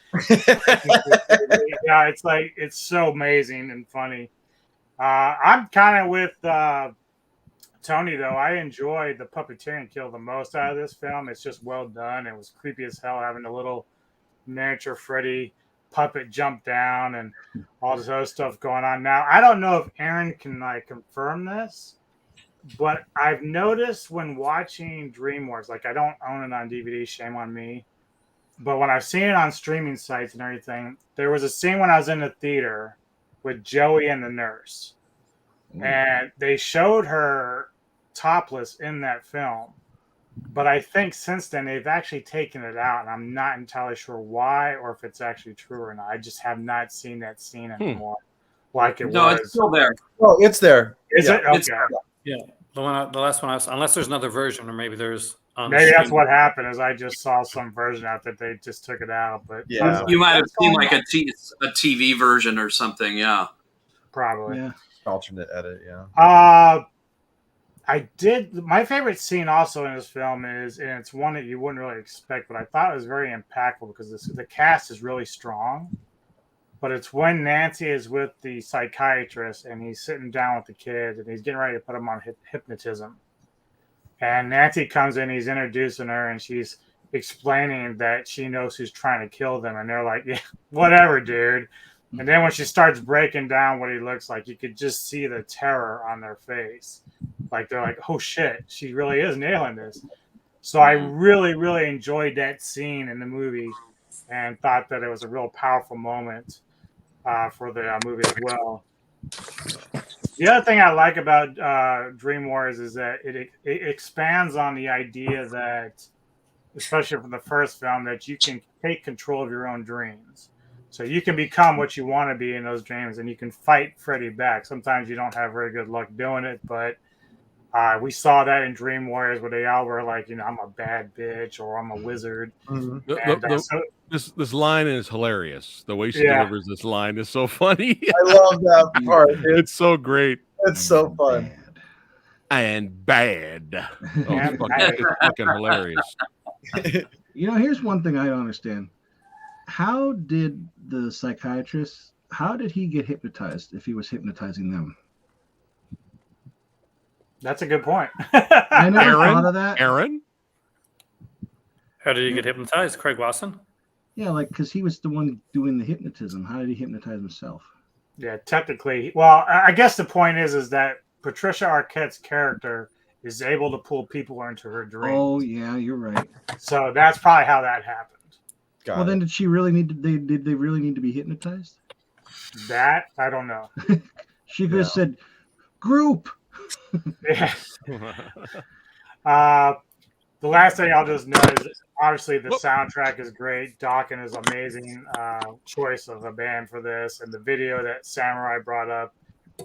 Yeah, it's so amazing and funny. I'm kind of with Tony, though. I enjoyed the puppeteering kill the most out of this film. It's just well done. It was creepy as hell having a little miniature Freddy puppet jump down and all this other stuff going on. Now, I don't know if Aaron can confirm this, but I've noticed when watching Dream Wars, I don't own it on DVD, shame on me, but when I've seen it on streaming sites and everything, there was a scene when I was in the theater with Joey and the nurse, and they showed her topless in that film, but I think since then they've actually taken it out, and I'm not entirely sure why or if it's actually true or not. I just have not seen that scene anymore like it was. No, it's still there. Oh, it's there. Is it? Okay. Yeah, the last one unless there's another version, or maybe there's maybe that's what happened. Is I just saw some version out that they just took it out, but you might have seen like a TV version or something. Yeah, probably. Yeah. Alternate edit, I did. My favorite scene also in this film is, and it's one that you wouldn't really expect, but I thought it was very impactful because the cast is really strong. But it's when Nancy is with the psychiatrist and he's sitting down with the kid and he's getting ready to put him on hypnotism. And Nancy comes in, he's introducing her, and she's explaining that she knows who's trying to kill them. And they're like, "Yeah, whatever, dude." And then when she starts breaking down what he looks like, you could just see the terror on their face. Like, they're like, "Oh shit, she really is nailing this." So I really, really enjoyed that scene in the movie and thought that it was a real powerful moment for the movie as well. The other thing I like about Dream Wars is that it expands on the idea that, especially from the first film, that you can take control of your own dreams. So you can become what you want to be in those dreams, and you can fight Freddy back. Sometimes you don't have very good luck doing it, but we saw that in Dream Warriors where they all were like, "I'm a bad bitch" or "I'm a wizard." Mm-hmm. This line is hilarious. The way she delivers this line is so funny. I love that part. It's so great. It's so fun. And bad. It's fucking hilarious. Here's one thing I don't understand. How did the psychiatrist, how did he get hypnotized if he was hypnotizing them? That's a good point. I never thought of that. Aaron? How did he get hypnotized? Craig Wasson? Yeah, because he was the one doing the hypnotism. How did he hypnotize himself? Yeah, technically. Well, I guess the point is that Patricia Arquette's character is able to pull people into her dreams. Oh, yeah, you're right. So that's probably how that happened. Then did she really need to? Did they really need to be hypnotized? That I don't know. She could have said, "Group." Yeah. The last thing I'll just note is obviously the soundtrack is great. Dawkins is amazing choice of a band for this, and the video that Samurai brought up.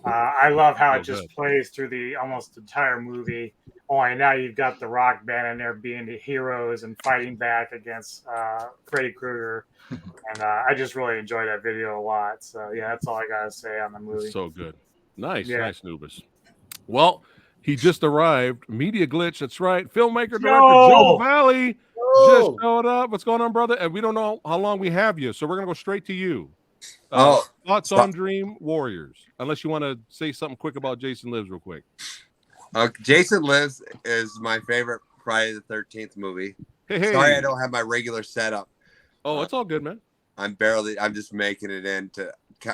I love how it just plays through the almost entire movie. Only now you've got the rock band in there being the heroes and fighting back against Freddy Krueger. And I just really enjoyed that video a lot. So, yeah, that's all I got to say on the movie. So good. Nice, nice, Nubis. Well, he just arrived. Media glitch, that's right. Filmmaker, director Joe Valley. just showed up. What's going on, brother? And we don't know how long we have you, so we're gonna go straight to you. Thoughts on Dream Warriors? Unless you want to say something quick about Jason Lives, real quick. Jason Lives is my favorite Friday the 13th movie. Hey. Sorry, I don't have my regular setup. Oh, it's all good, man. I'm just making it in to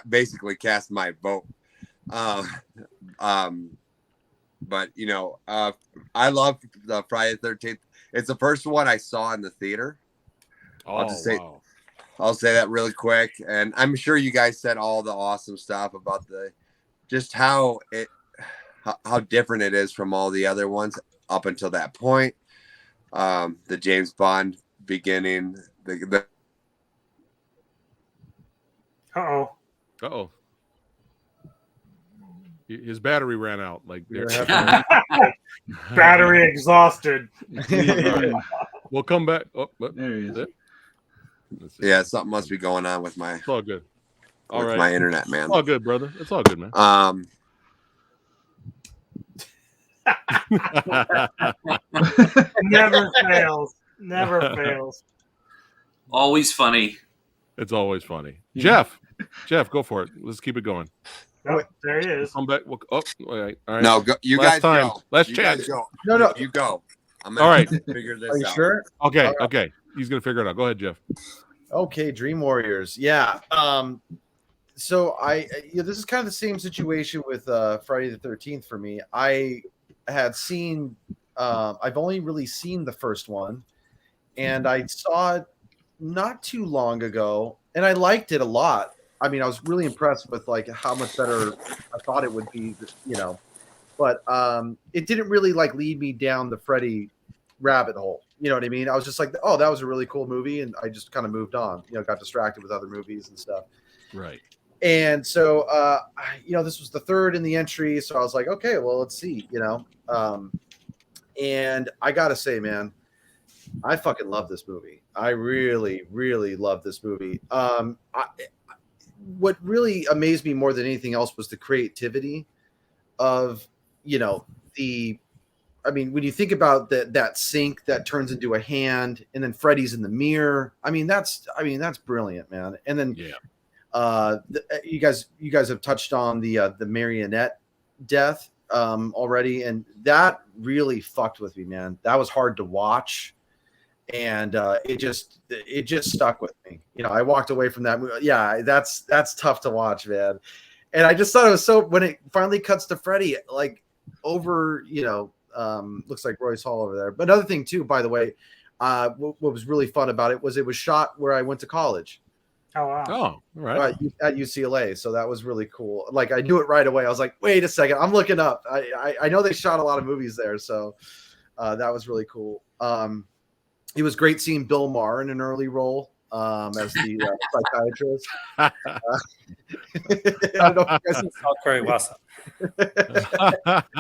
basically cast my vote. But I love the Friday the 13th. It's the first one I saw in the theater. I'll say that really quick. And I'm sure you guys said all the awesome stuff about how different it is from all the other ones up until that point. The James Bond beginning, Uh-oh. His battery ran out. Battery exhausted. We'll come back. Oh, there he is. Yeah, something must be going on with my. It's all good. All right, my internet, man. It's all good, brother. It's all good, man. Never fails. Never fails. Always funny. It's always funny. Jeff, go for it. Let's keep it going. Oh, there he is. Come back. All right. No, go, you Last guys time. go. Last you chance. Guys go. No. You go. I'm All right. Figure this Are you out. sure? Okay. Okay. He's gonna figure it out. Go ahead, Jeff. Okay, Dream Warriors. Yeah. So this is kind of the same situation with Friday the 13th for me. I had seen I've only really seen the first one, and I saw it not too long ago, and I liked it a lot. I mean, I was really impressed with how much better I thought it would be, but it didn't really lead me down the Freddy rabbit hole. You know what I mean? I was just like, oh, that was a really cool movie, and I just kind of moved on. Got distracted with other movies and stuff. Right. And so, this was the third in the entry, so I was like, okay, well, let's see, and I gotta say, man, I fucking love this movie. I really, really love this movie. What really amazed me more than anything else was the creativity of, when you think about that sink that turns into a hand, and then Freddy's in the mirror. That's brilliant, man. And then, you guys have touched on the marionette death already, and that really fucked with me, man. That was hard to watch, and it just stuck with me. I walked away from that movie. Yeah, that's tough to watch, man. And I just thought it was so, when it finally cuts to Freddy, over, looks like Royce Hall over there. But another thing too, by the way, what was really fun about it was shot where I went to college. Oh, wow. Oh, all right. At UCLA. So that was really cool. I knew it right away. I was like, wait a second, I'm looking up. I know they shot a lot of movies there. So that was really cool. It was great seeing Bill Maher in an early role as the psychiatrist. I don't know if you guys Craig Watson.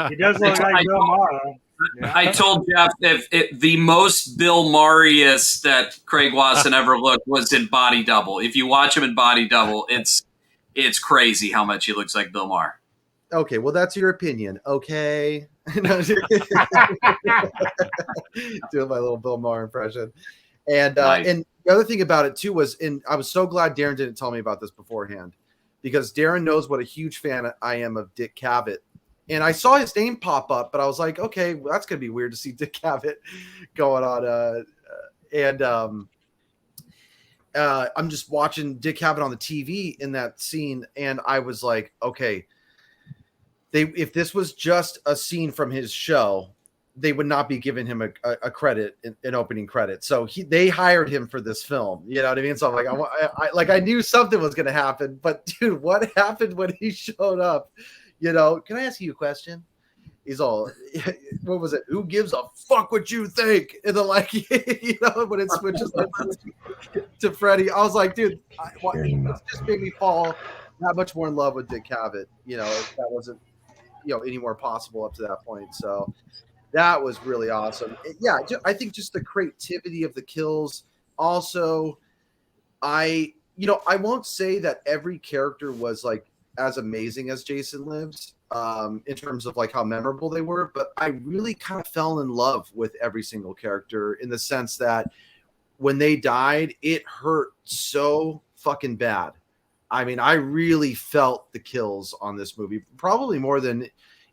He does look like Bill Maher. Yeah. I told Jeff if the most Bill Maher-iest that Craig Watson ever looked was in Body Double. If you watch him in Body Double, it's crazy how much he looks like Bill Maher. Okay, well, that's your opinion. Okay. Doing my little Bill Maher impression. And Nice. And the other thing about it too was, and I was so glad Darren didn't tell me about this beforehand, because Darren knows what a huge fan I am of Dick Cavett. And I saw his name pop up, but I was like, okay, well, that's going to be weird to see Dick Cavett going on. I'm just watching Dick Cavett on the TV in that scene, and I was like, okay, if this was just a scene from his show, they would not be giving him a credit, an opening credit. So they hired him for this film. You know what I mean? So I'm like, I knew something was going to happen, but dude, what happened when he showed up? Can I ask you a question? He's all, what was it? Who gives a fuck what you think? And then when it switches to Freddy, I was like, dude, it just made me fall that much more in love with Dick Cavett. If that wasn't, any more possible up to that point. So that was really awesome. Yeah, I think just the creativity of the kills. Also, I won't say that every character was as amazing as Jason Lives in terms of like how memorable they were, but I really kind of fell in love with every single character in the sense that when they died, it hurt so fucking bad. I mean, I really felt the kills on this movie, probably more than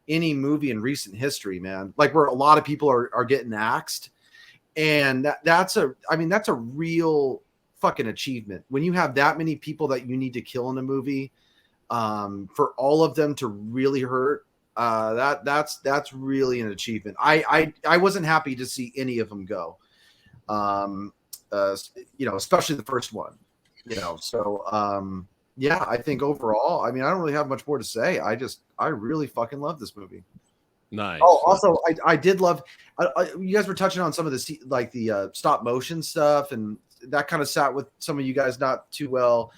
any movie in recent history, man. Like where a lot of people are getting axed. And that's a real fucking achievement. When you have that many people that you need to kill in a movie, for all of them to really hurt, that's really an achievement. I wasn't happy to see any of them go. Especially the first one, so yeah, I think overall, I mean, I don't really have much more to say. I really fucking love this movie. Nice. Oh, also, I did love. You guys were touching on some of the stop motion stuff, and that kind of sat with some of you guys not too well.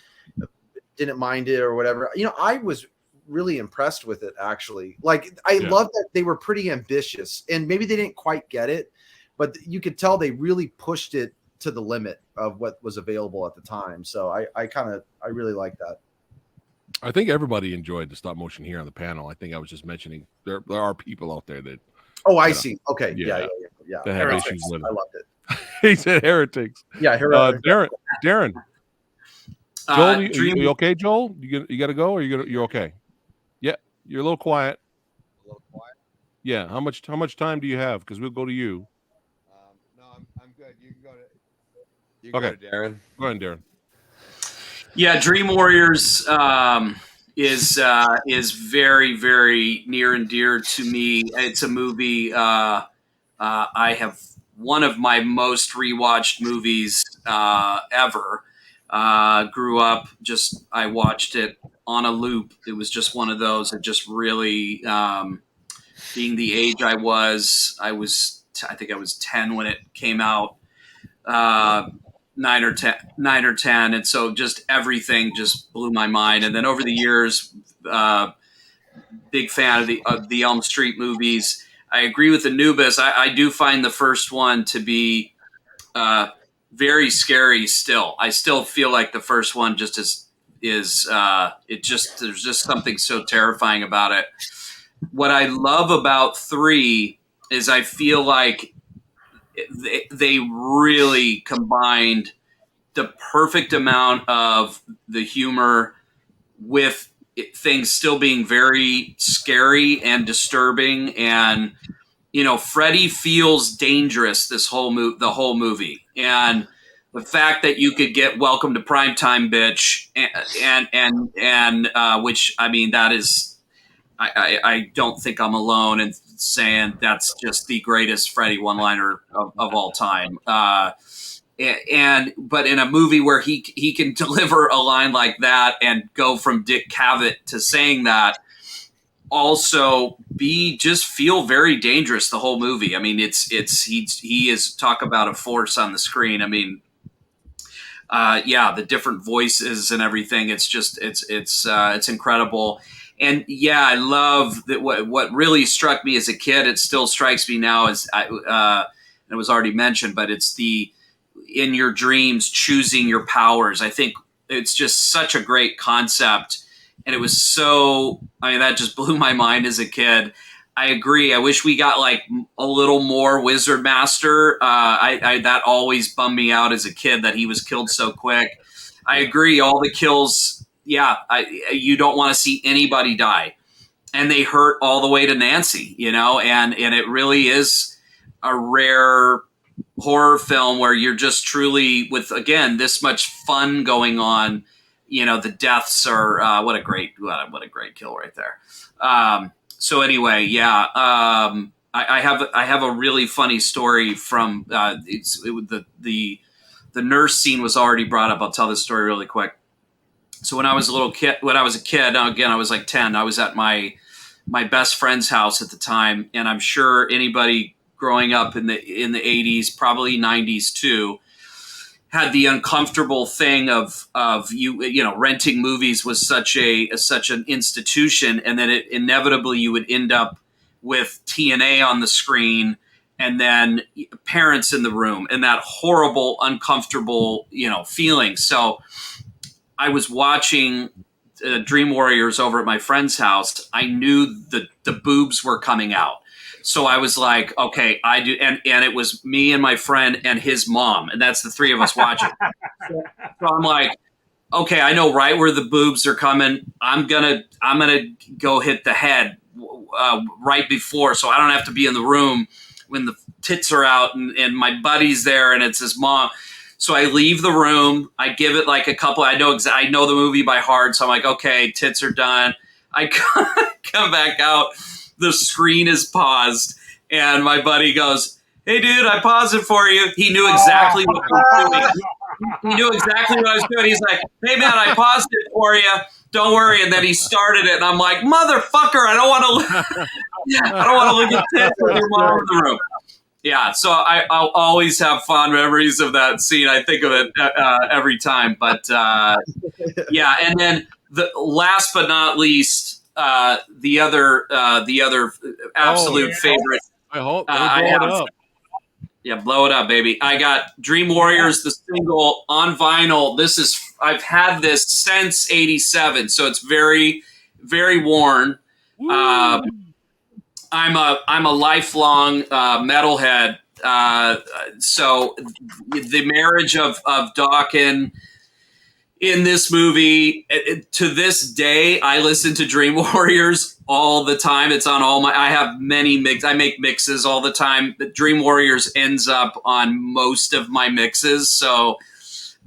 Didn't mind it or whatever. I was really impressed with it actually. Like, I love that they were pretty ambitious, and maybe they didn't quite get it, but you could tell they really pushed it to the limit of what was available at the time. So I really like that. I think everybody enjoyed the stop motion here on the panel. I think I was just mentioning there are people out there that. Oh, I see. Okay. Yeah. That have issues with it. I loved it. He said heretics. Yeah. Darren. Joel, you okay, Joel? You got to go, or you're okay? Yeah, you're a little quiet. Yeah. How much time do you have? Because we'll go to you. No, I'm good. You can go to. Okay, go to Darren. Go ahead, Darren. Yeah, Dream Warriors is very, very near and dear to me. It's a movie I have one of my most rewatched movies ever. Grew up I watched it on a loop. It was just one of those that just really, being the age I think I was 10 when it came out. 9 or 10, and so just everything just blew my mind. And then over the years, big fan of the Elm Street movies. I agree with Anubis. I do find the first one to be very scary. Still, I still feel like the first one just there's just something so terrifying about it. What I love about 3 is I feel like they really combined the perfect amount of the humor with things still being very scary and disturbing. And, Freddy feels dangerous the whole movie. And the fact that you could get Welcome to Primetime, Bitch, and which, I mean, that is, I don't think I'm alone in saying that's just the greatest Freddy one-liner of all time. But in a movie where he can deliver a line like that and go from Dick Cavett to saying that, also just feel very dangerous the whole movie. I mean, he is talk about a force on the screen. I mean, the different voices and everything. It's incredible. And yeah, I love that. What really struck me as a kid, it still strikes me now, as it was already mentioned, but it's in your dreams choosing your powers. I think it's just such a great concept, and it was that just blew my mind as a kid. I agree. I wish we got like a little more Wizard Master. That always bummed me out as a kid that he was killed so quick. I agree. All the kills. Yeah, you don't want to see anybody die, and they hurt all the way to Nancy, and it really is a rare horror film where you're just truly with, again, this much fun going on. The deaths are what a great kill right there. So anyway, yeah, I have a really funny story from the nurse scene was already brought up. I'll tell this story really quick. So when I was a kid, again, I was like 10, I was at my best friend's house at the time. And I'm sure anybody growing up in the 80s, probably 90s too, had the uncomfortable thing of renting movies was such an institution. And then inevitably you would end up with TNA on the screen and then parents in the room and that horrible, uncomfortable, feeling. So I was watching Dream Warriors over at my friend's house, I knew the boobs were coming out. So I was like, okay, I do. And it was me and my friend and his mom. And that's the three of us watching. So I'm like, okay, I know right where the boobs are coming. I'm gonna go hit the head right before, so I don't have to be in the room when the tits are out and my buddy's there and it's his mom. So I leave the room. I give it like a couple. I know the movie by heart. So I'm like, okay, tits are done. I come back out. The screen is paused, and my buddy goes, "Hey, dude, I paused it for you." He knew exactly what I was doing. He knew exactly what I was doing. He's like, "Hey, man, I paused it for you. Don't worry." And then he started it, and I'm like, "Motherfucker, I don't want to look at tits with your mom in the room." Yeah, so I'll always have fond memories of that scene. I think of it every time. But yeah, and then the last but not least, the other absolute favorite. I hope blow it up. Yeah, blow it up, baby. I got Dream Warriors, the single on vinyl. I've had this since '87, so it's very, very worn. I'm a lifelong metalhead. So the marriage of Doc and in this movie, to this day, I listen to Dream Warriors all the time. It's on I have many I make mixes all the time. But Dream Warriors ends up on most of my mixes. So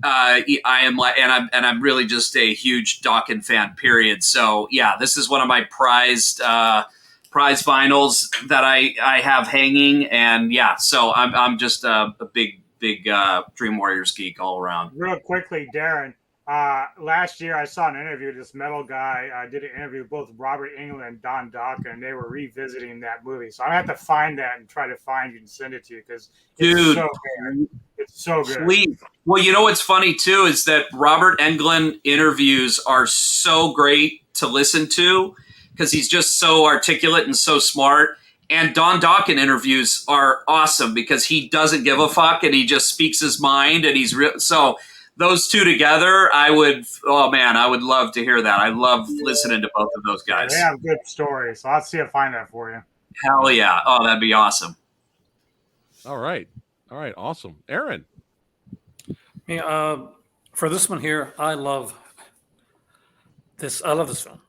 I am I'm really just a huge Dawkins fan, period. So yeah, this is one of my prized vinyls that I have hanging. And yeah, so I'm just a big Dream Warriors geek all around. Real quickly, Darren. Last year, I saw an interview. This metal guy did an interview with both Robert Englund and Don Dokken, and they were revisiting that movie. So I have to find that and try to find you and send it to you because it's so good. It's so good. Please. Well, you know what's funny too is that Robert Englund interviews are so great to listen to because he's just so articulate and so smart. And Don Dokken interviews are awesome because he doesn't give a fuck and he just speaks his mind and he's real. So those two together, I would love to hear that. I love listening to both of those guys. They have good stories, so I'll see if I find that for you. Hell yeah. Oh, that'd be awesome. All right. Awesome. Aaron. Yeah, for this one here, I love this film.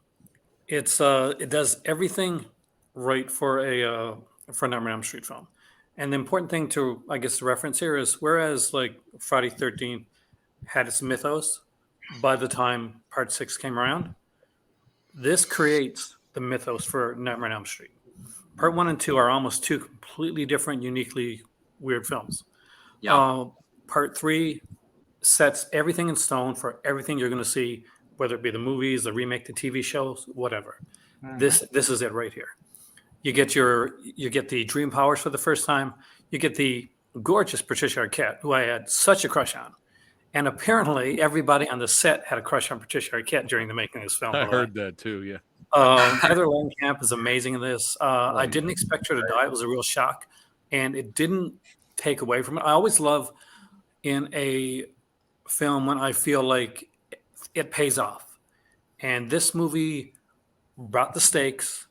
It does everything right for a Nightmare on Elm Street film. And the important thing to, I guess, the reference here is whereas like Friday 13th had its mythos by the time part 6 came around, this creates the mythos for Nightmare on Elm Street. Part 1 and 2 are almost two completely different, uniquely weird films. Yeah. Part 3 sets everything in stone for everything you're going to see, whether it be the movies, the remake, the TV shows, whatever. Mm-hmm. This is it right here. You get the dream powers for the first time. You get the gorgeous Patricia Arquette, who I had such a crush on. And apparently everybody on the set had a crush on Patricia Arquette during the making of this film. I heard that too, yeah. Heather Langenkamp is amazing in this. I didn't expect her to die. It was a real shock. And it didn't take away from it. I always love in a film when I feel like it pays off. And this movie brought the stakes.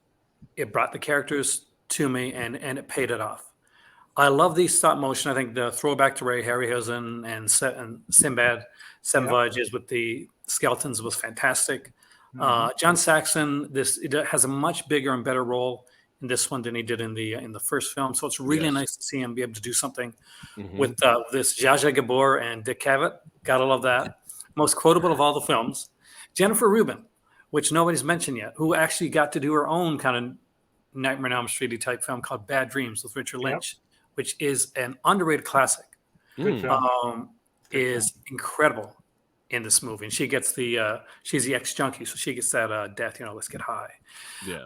It brought the characters to me, and it paid it off. I love these stop motion. I think the throwback to Ray Harryhausen and Sinbad Voyages with the skeletons was fantastic. Mm-hmm. John Saxon it has a much bigger and better role in this one than he did in the first film. So it's really nice to see him be able to do something with this Zsa Zsa Gabor and Dick Cavett. Gotta love that. Most quotable of all the films. Jennifer Rubin, which nobody's mentioned yet, who actually got to do her own kind of Nightmare on Elm Street type film called Bad Dreams with Richard Lynch, which is an underrated classic. Is incredible in this movie. And she gets she's the ex-junkie, so she gets that death, let's get high. Yeah.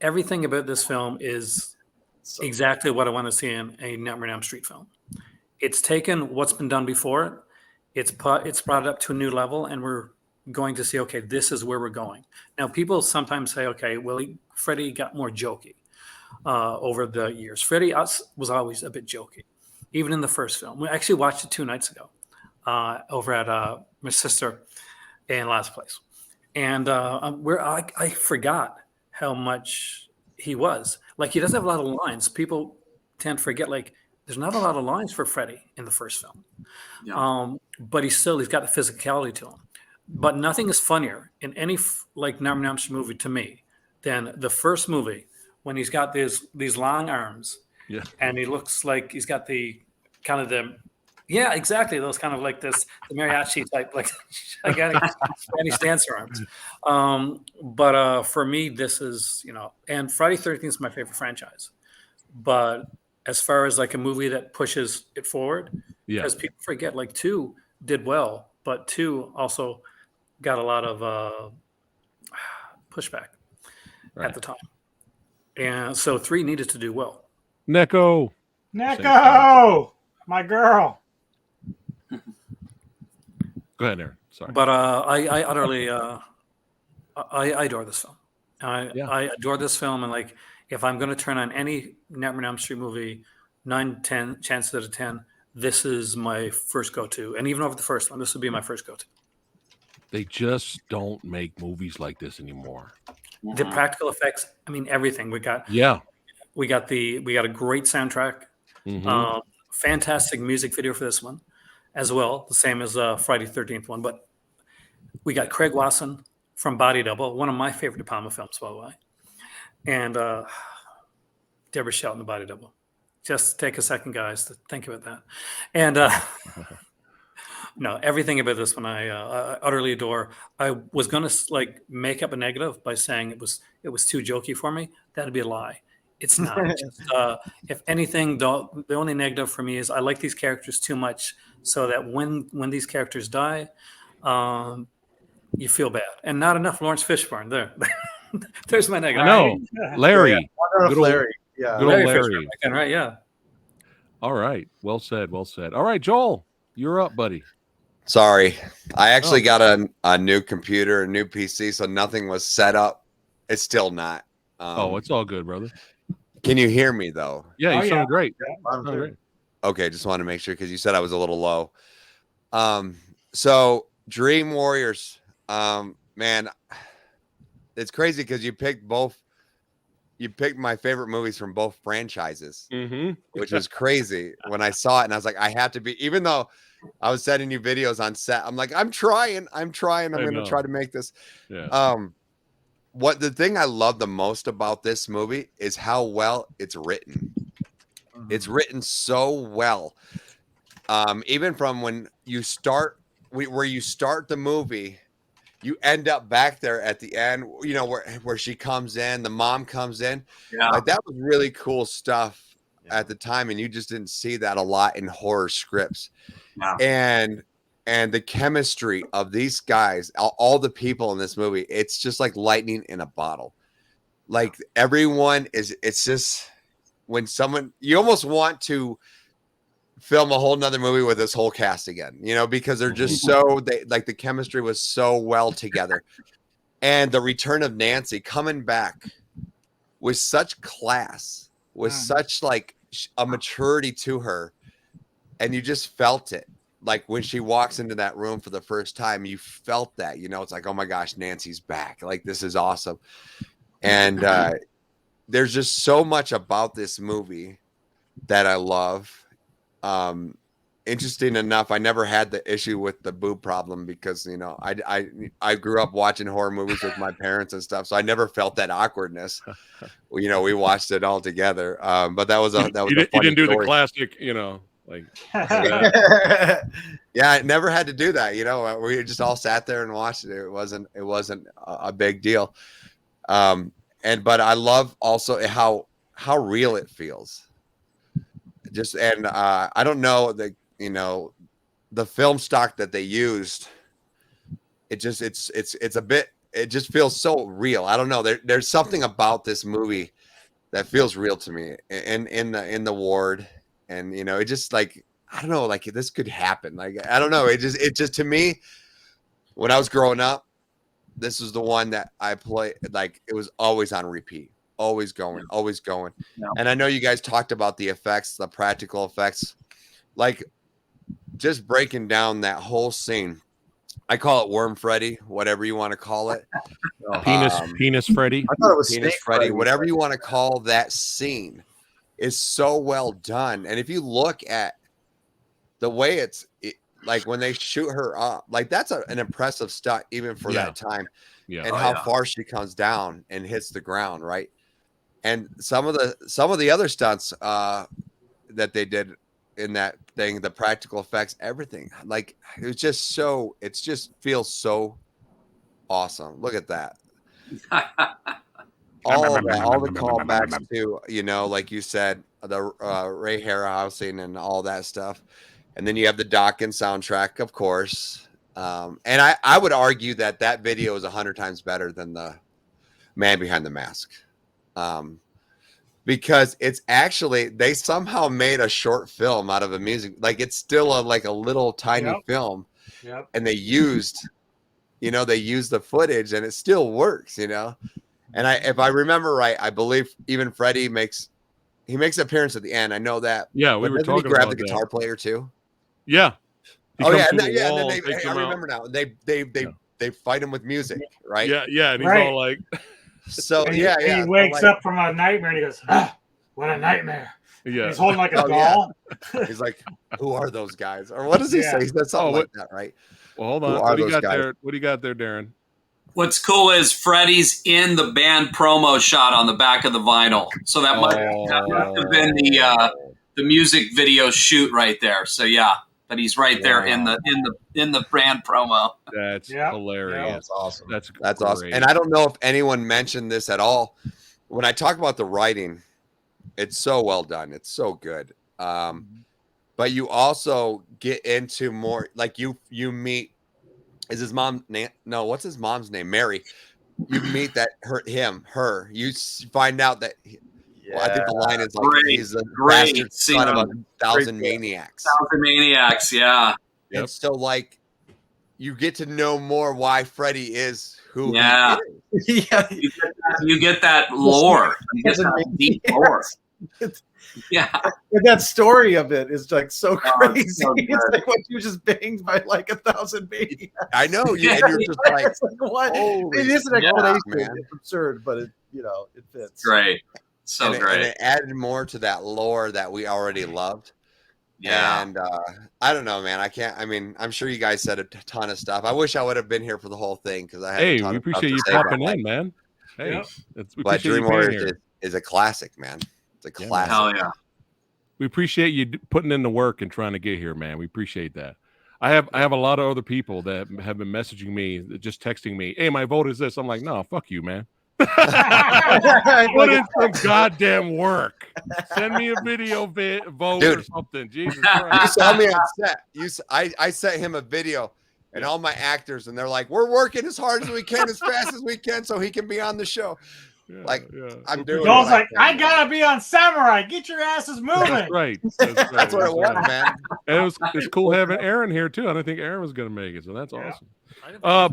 Everything about this film is exactly what I want to see in a Nightmare on Elm Street film. It's taken what's been done before. It's brought it up to a new level, and we're going to see, okay, this is where we're going. Now, people sometimes say, okay, well, Freddy got more jokey over the years. Freddy was always a bit jokey, even in the first film. We actually watched it 2 nights ago over at my sister in last place. And where I forgot how much he was. Like, he doesn't have a lot of lines. People tend to forget, like, there's not a lot of lines for Freddy in the first film. Yeah. But he's got the physicality to him. But nothing is funnier in any like Nightmare on Elm Street movie to me than the first movie when he's got these long arms, and he looks like he's got the kind of the exactly, those kind of like the mariachi type, like gigantic Spanish dancer arms. But for me, this is, and Friday 13th is my favorite franchise. But as far as like a movie that pushes it forward, because people forget, like 2 did well, but 2 also got a lot of pushback at the time. And so 3 needed to do well. Neko, my girl. Go ahead, Aaron. Sorry. But I utterly I adore this film. I adore this film, and like, if I'm going to turn on any Nightmare on Elm Street movie, 9-10 chances out of 10, this is my first go-to. And even over the first one, this would be my first go-to. They just don't make movies like this anymore. The practical effects, I mean, everything. We got a great soundtrack, fantastic music video for this one as well, the same as Friday 13th one. But we got Craig Wasson from Body Double, one of my favorite De Palma films, by the way. And Deborah Shelton, the Body Double. Just take a second, guys, to think about that. And no, everything about this one I utterly adore. I was going to like make up a negative by saying it was too jokey for me. That'd be a lie. It's not. Just, if anything, the only negative for me is I like these characters too much, so that when these characters die, you feel bad. And not enough Lawrence Fishburne there. There's my negative. I know. Larry. Good old Larry. Yeah. Good old Larry. Right, yeah. All right. Well said. Well said. All right, Joel, you're up, buddy. Sorry. I actually got a new computer, a new PC, so nothing was set up. It's still not. It's all good, brother. Can you hear me, though? Yeah, you sound great. I'm great. Okay, just wanted to make sure because you said I was a little low. So Dream Warriors, man, it's crazy because you picked my favorite movies from both franchises, which was crazy when I saw it. And I was like, I have to be, even though I was sending you videos on set, I'm like, I'm trying. I'm going to try to make this. Yeah. What the thing I love the most about this movie is how well it's written. It's written so well. Even from when you start, where you start the movie, you end up back there at the end, where she comes in, the mom comes in. Yeah. Like, that was really cool stuff at the time. And you just didn't see that a lot in horror scripts. Yeah. And the chemistry of these guys, all the people in this movie, it's just like lightning in a bottle. Like, everyone it's just, when someone, you almost want to film a whole nother movie with this whole cast again, because they're just the chemistry was so well together. And the return of Nancy coming back with such class, with such like a maturity to her. And you just felt it. Like, when she walks into that room for the first time, you felt that, it's like, oh my gosh, Nancy's back. Like, this is awesome. And there's just so much about this movie that I love. Interesting enough, I never had the issue with the boob problem because, I grew up watching horror movies with my parents and stuff. So I never felt that awkwardness. We watched it all together. But that was a funny you didn't do story. The classic, like, yeah, I never had to do that. We just all sat there and watched it. It wasn't a big deal. But I love also how real it feels. I don't know the film stock that they used. It just feels so real. I don't know. There's something about this movie that feels real to me in the ward. And, it just, like, I don't know, like, this could happen. Like, I don't know. It just, to me, when I was growing up, this was the one that I played, like, it was always on repeat, always going. Yeah. And I know you guys talked about the effects, the practical effects, like, just breaking down that whole scene I call it Worm Freddy, whatever you want to call it. Penis Freddy. I thought it was Penis Snake Freddy, whatever you want to call that scene, is so well done. And if you look at the way like when they shoot her up, like that's an impressive stunt even for that time. Yeah. And how far she comes down and hits the ground, right? And some of the other stunts that they did in that thing, the practical effects, everything, like it just feels so awesome. Look at that. all of that, all the callbacks to, like you said, the Ray Harryhausen and all that stuff. And then you have the Dawkins soundtrack, of course. And I would argue that video is 100 times better than the Man Behind the Mask. Because it's actually, they somehow made a short film out of a music, like it's still a little tiny film. Yep. And they used the footage and it still works, And if I remember right, I believe even Freddie makes an appearance at the end. I know that. Yeah, we were talking about that. Grab the guitar player too. Yeah. And then I remember now. They fight him with music, right? Yeah, and he's all like, so and he wakes up from a nightmare and he goes, what a nightmare. Yeah, he's holding like a doll. Yeah. He's like, who are those guys? Or what does he say? He said something like that, right? Well, hold on. What do you got there? What do you got there, Darren? What's cool is Freddie's in the band promo shot on the back of the vinyl, so that must have been the music video shoot right there. So yeah, but he's right there in the brand promo. That's hilarious. That's awesome. That's awesome. And I don't know if anyone mentioned this at all. When I talk about the writing, it's so well done. It's so good. But you also get into more, like you meet. Is his mom? No, what's his mom's name? Mary. You meet her. You find out that. I think the line is like, he's a bastard son of 1,000 maniacs. 1,000 maniacs, yeah. And so, like, you get to know more why Freddy is who he is. Yeah. You get that lore. You get that deep lore. Yeah. And that story of it is like so crazy. It's like what you just banged by like 1,000 maniacs. I know. And you're just like, what? It is an explanation. It's absurd, but it fits. Great. So great. And it added more to that lore that we already loved. Yeah. And I don't know, man. I'm sure you guys said a ton of stuff. I wish I would have been here for the whole thing because I had a ton we of appreciate you popping in, man. Hey, but Dream Warriors is a classic, man. It's a classic. Hell yeah. We appreciate you putting in the work and trying to get here, man. We appreciate that. I have a lot of other people that have been messaging me, just texting me, hey, my vote is this. I'm like, no, fuck you, man. Put in some goddamn work. Send me a video vote, dude, or something. Jesus Christ. You saw me on set. I sent him a video and all my actors, and they're like, we're working as hard as we can, as fast as we can, so he can be on the show. I'm doing. Joel's like, I gotta be on Samurai. Get your asses moving. That's right. That's what it was, man. And it's cool having Aaron here too. I don't think Aaron was gonna make it, so that's awesome.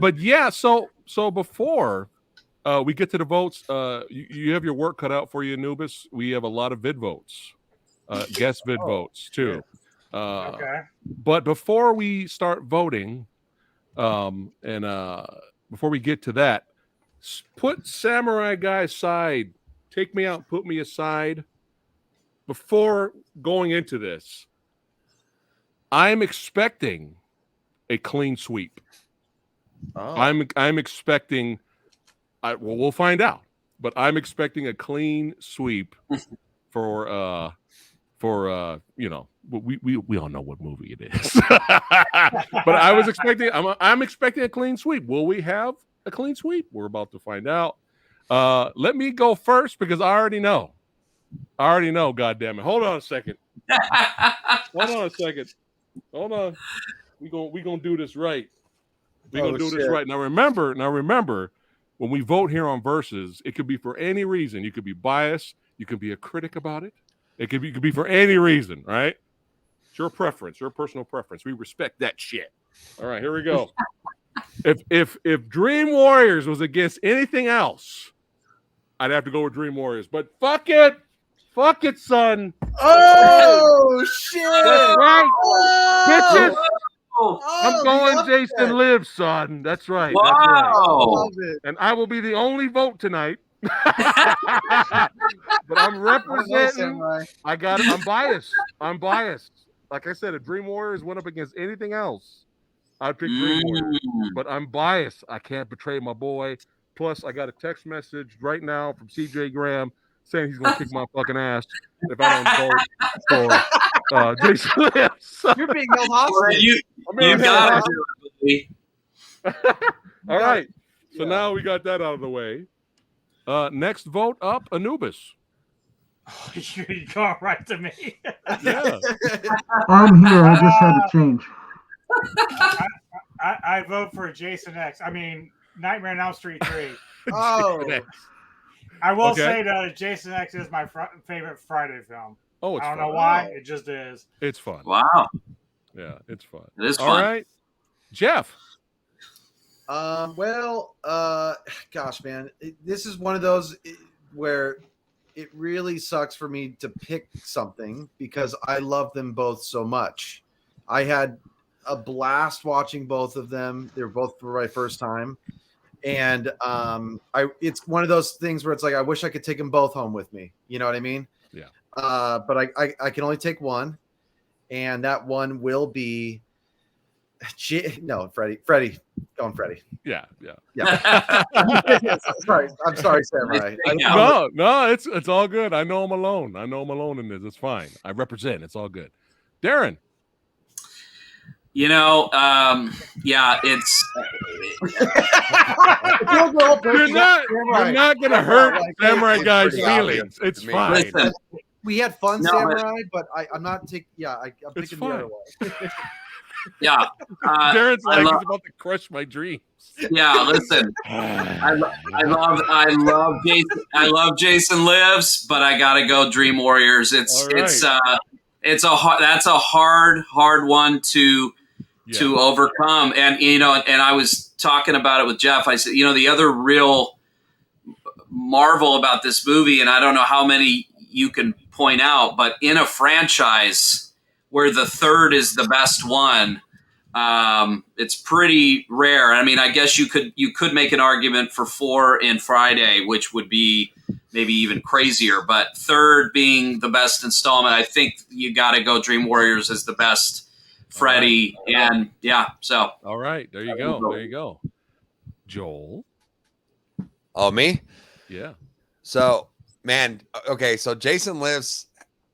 But yeah, so before we get to the votes, you have your work cut out for you, Anubis. We have a lot of vid votes, guest vid votes too. Okay. But before we start voting, and before we get to that, put Samurai Guy aside. Take me out, put me aside. Before going into this, I'm expecting a clean sweep. Oh. I'm expecting. We'll find out, but I'm expecting a clean sweep for we all know what movie it is. But I was expecting. I'm expecting a clean sweep. Will we have a clean sweep? We're about to find out. Let me go first because I already know. God damn it! Hold on a second. Hold on. We gonna do this right. We're gonna do this right. Now remember. When we vote here on Versus, it could be for any reason. You could be biased. You could be a critic about it. It could be for any reason, right? It's your preference, your personal preference. We respect that shit. All right, here we go. If Dream Warriors was against anything else, I'd have to go with Dream Warriors. But fuck it, son. Oh shit! That's right, bitches. I'm going Jason Lives, son. That's right. Wow. That's right. Love it. And I will be the only vote tonight. But I'm representing. I'm biased. I'm biased. Like I said, if Dream Warriors went up against anything else, I'd pick Dream Warriors. But I'm biased. I can't betray my boy. Plus, I got a text message right now from CJ Graham saying he's going to kick my fucking ass if I don't vote for Jason Lives. You're being held hostage. You got it. All right. So now we got that out of the way. Next vote up, Anubis. Oh, you're going right to me. Yeah. I'm here. I just had to change. I vote for Jason X. I mean, Nightmare on Elm Street 3. I will say that Jason X is my favorite Friday film. Oh, it's I don't fun. know why. It just is. It's fun. Wow. Yeah, it's fun. It is fun. All right. Jeff. Gosh, man, this is one of those where it really sucks for me to pick something because I love them both so much. I had a blast watching both of them. They were both for my first time. And it's one of those things where it's like, I wish I could take them both home with me. You know what I mean? Yeah. But I can only take one. And that one will be Freddie. Going Freddie. Yeah. Sorry. I'm sorry, Samurai. No, it's all good. I know I'm alone. In this. It's fine. I represent. It's all good. Darren. It's you're not gonna hurt Samurai Guy's feelings. It's fine. Listen, we had fun, Samurai, but I'm not taking. Yeah, I'm picking the other one. Yeah, Darren's like he's about to crush my dreams. Yeah, listen, I love Jason Lives, but I gotta go Dream Warriors. That's a hard one to overcome. And and I was talking about it with Jeff. I said, the other real marvel about this movie, and I don't know how many you can point out, but in a franchise where the third is the best one, it's pretty rare. I mean, I guess you could make an argument for 4 in Friday, which would be maybe even crazier. But third being the best installment, I think you got to go Dream Warriors as the best Freddy. Right. And so. All right, there you go. Joel. Oh, me? Yeah. So, man, okay, so Jason Lives,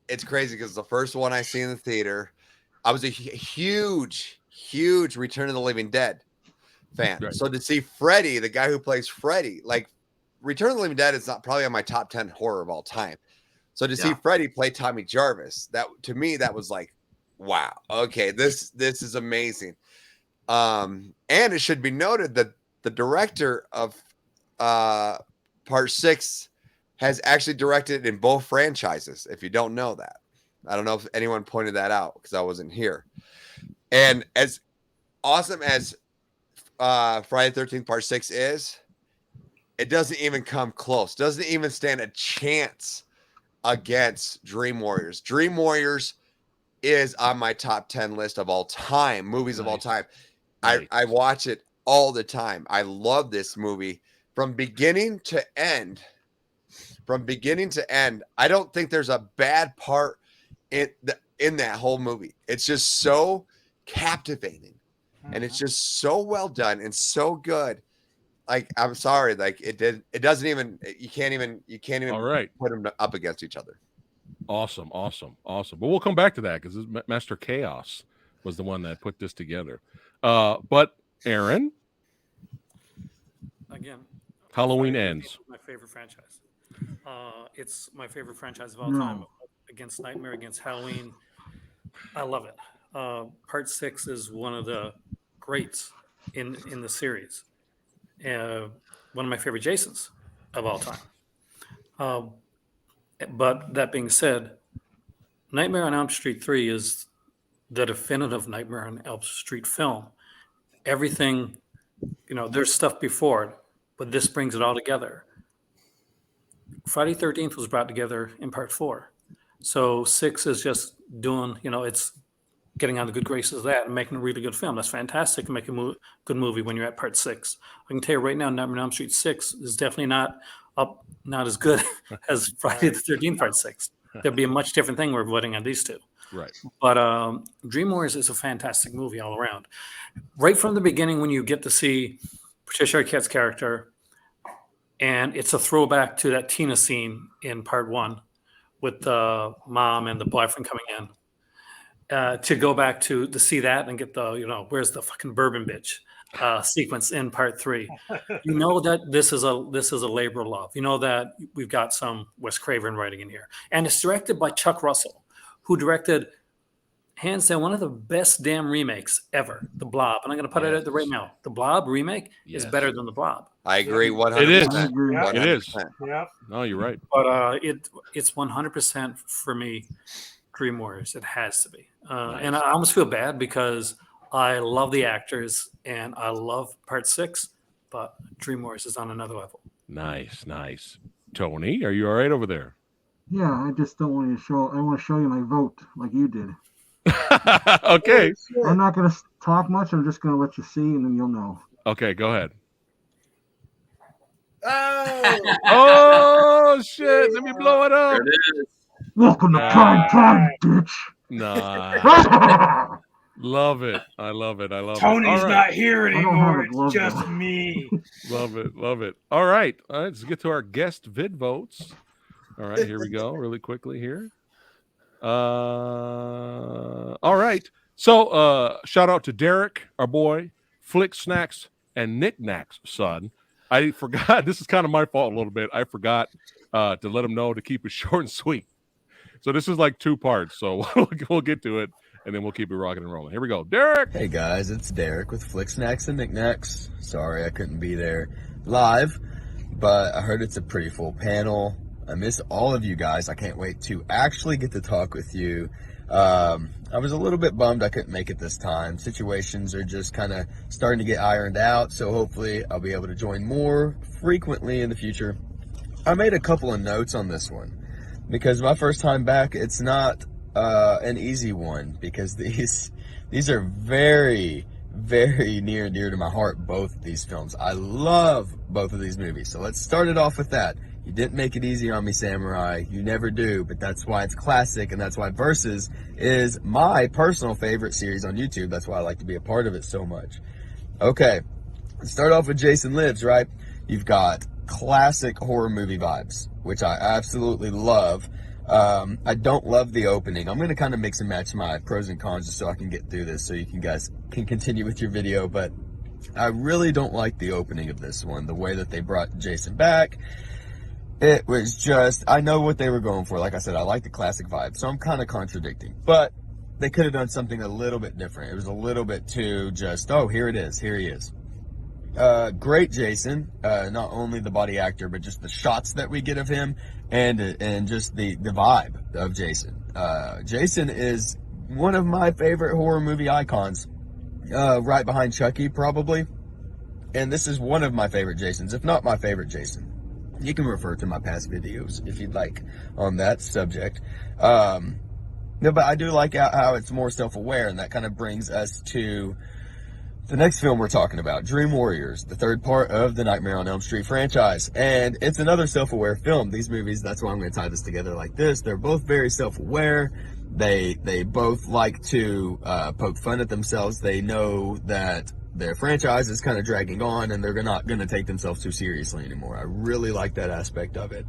it's crazy because the first one I see in the theater, I was a huge Return of the Living Dead fan. Right. So to see Freddy, the guy who plays Freddy, like Return of the Living Dead is not probably on my top 10 horror of all time. So to see Freddy play Tommy Jarvis, that to me, that was like, wow, okay, this is amazing. And it should be noted that the director of Part 6 has actually directed in both franchises, if you don't know that. I don't know if anyone pointed that out because I wasn't here. And as awesome as Friday the 13th Part 6 is, it doesn't even come close. Doesn't even stand a chance against Dream Warriors. Dream Warriors is on my top 10 list of all time, movies of all time. I watch it all the time. I love this movie from beginning to end. I don't think there's a bad part in that whole movie. It's just so captivating, and it's just so well done and so good. Like, I'm sorry, like you can't even all right. put them up against each other. Awesome. But we'll come back to that because Master Chaos was the one that put this together. But Aaron, again, Halloween Ends. My favorite franchise. It's my favorite franchise of all time. Against Nightmare, against Halloween, I love it. Part 6 is one of the greats in the series. One of my favorite Jasons of all time. But that being said, Nightmare on Elm Street 3 is the definitive Nightmare on Elm Street film. Everything, there's stuff before it, but this brings it all together. Friday 13th was brought together in Part 4. So 6 is just doing, it's getting on the good graces of that and making a really good film. That's fantastic to make a good movie when you're at part 6. I can tell you right now, Nightmare on Elm Street 6 is definitely not as good as Friday the 13th part 6. There'd be a much different thing we're voting on these two. Right. But Dream Warriors is a fantastic movie all around. Right from the beginning, when you get to see Patricia Arquette's character, and it's a throwback to that Tina scene in part 1 with the mom and the boyfriend coming in. To go back to see that and get the, where's the fucking bourbon bitch sequence in part 3. You know that this is a labor of love. You know that we've got some Wes Craven writing in here. And it's directed by Chuck Russell, who directed, hands down, one of the best damn remakes ever, The Blob. And I'm going to put it out there right now. The Blob remake is better than The Blob. I agree 100%. It is. 100%. It is. Yeah. No, you're right. But it's 100% for me, Dream Warriors. It has to be. Nice. And I almost feel bad because I love the actors and I love part 6, but Dream Warriors is on another level. Nice. Tony, are you all right over there? Yeah, I just don't want to show. I want to show you my vote like you did. Okay. I'm not going to talk much. I'm just going to let you see, and then you'll know. Okay, go ahead. Oh, Oh shit! Let me blow it up. There it is. Welcome to prime time, bitch. Nah. Love it. I love it. Tony's not here I don't have anymore. a glove, It's just though. me. Love it. All right. Let's get to our guest vid votes. All right, here we go. Really quickly here. All right. So shout out to Derek, our boy, Flick Snacks, and Knickknacks' son. I forgot. This is kind of my fault a little bit. I forgot to let him know to keep it short and sweet. So this is like 2 parts. So we'll get to it, and then we'll keep it rocking and rolling. Here we go. Derek. Hey guys, it's Derek with Flick Snacks and Knickknacks. Sorry I couldn't be there live, but I heard it's a pretty full panel. I miss all of you guys. I can't wait to actually get to talk with you. I was a little bit bummed I couldn't make it this time. Situations are just kind of starting to get ironed out, so hopefully I'll be able to join more frequently in the future. I made a couple of notes on this one because my first time back, it's not an easy one because these are very, very near and dear to my heart, both of these films. I love both of these movies, so let's start it off with that. You didn't make it easy on me, Samurai. You never do, but that's why it's classic, and that's why Versus is my personal favorite series on YouTube. That's why I like to be a part of it so much. Okay, let's start off with Jason Lives, right? You've got classic horror movie vibes, which I absolutely love. I don't love the opening. I'm going to kind of mix and match my pros and cons just so I can get through this so you guys can continue with your video, but I really don't like the opening of this one, the way that they brought Jason back. It was just, I know what they were going for. Like I said, I like the classic vibe, so I'm kind of contradicting. But they could have done something a little bit different. It was a little bit too just, oh, here it is. Here he is. Great Jason. Not only the body actor, but just the shots that we get of him and just the vibe of Jason. Jason is one of my favorite horror movie icons, right behind Chucky, probably. And this is one of my favorite Jasons, if not my favorite Jason. You can refer to my past videos if you'd like on that subject. No, but I do like how it's more self-aware, and that kind of brings us to the next film we're talking about, Dream Warriors, the 3rd part of the Nightmare on Elm Street franchise. And it's another self-aware film. These movies, that's why I'm going to tie this together like this. They're both very self-aware. They both like to poke fun at themselves. They know that their franchise is kind of dragging on and they're not going to take themselves too seriously anymore. I really like that aspect of it,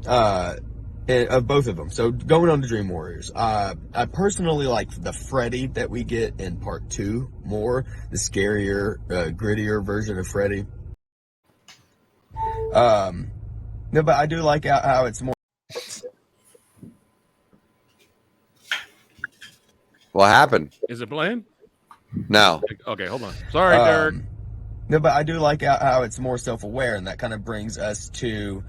of both of them. So going on to Dream Warriors, I personally like the Freddy that we get in part 2 more, the scarier, grittier version of Freddy. No, but I do like how it's more. What happened? Is it playing? No. Okay, hold on. Sorry, Derek. No, but I do like how it's more self-aware, and that kind of brings us to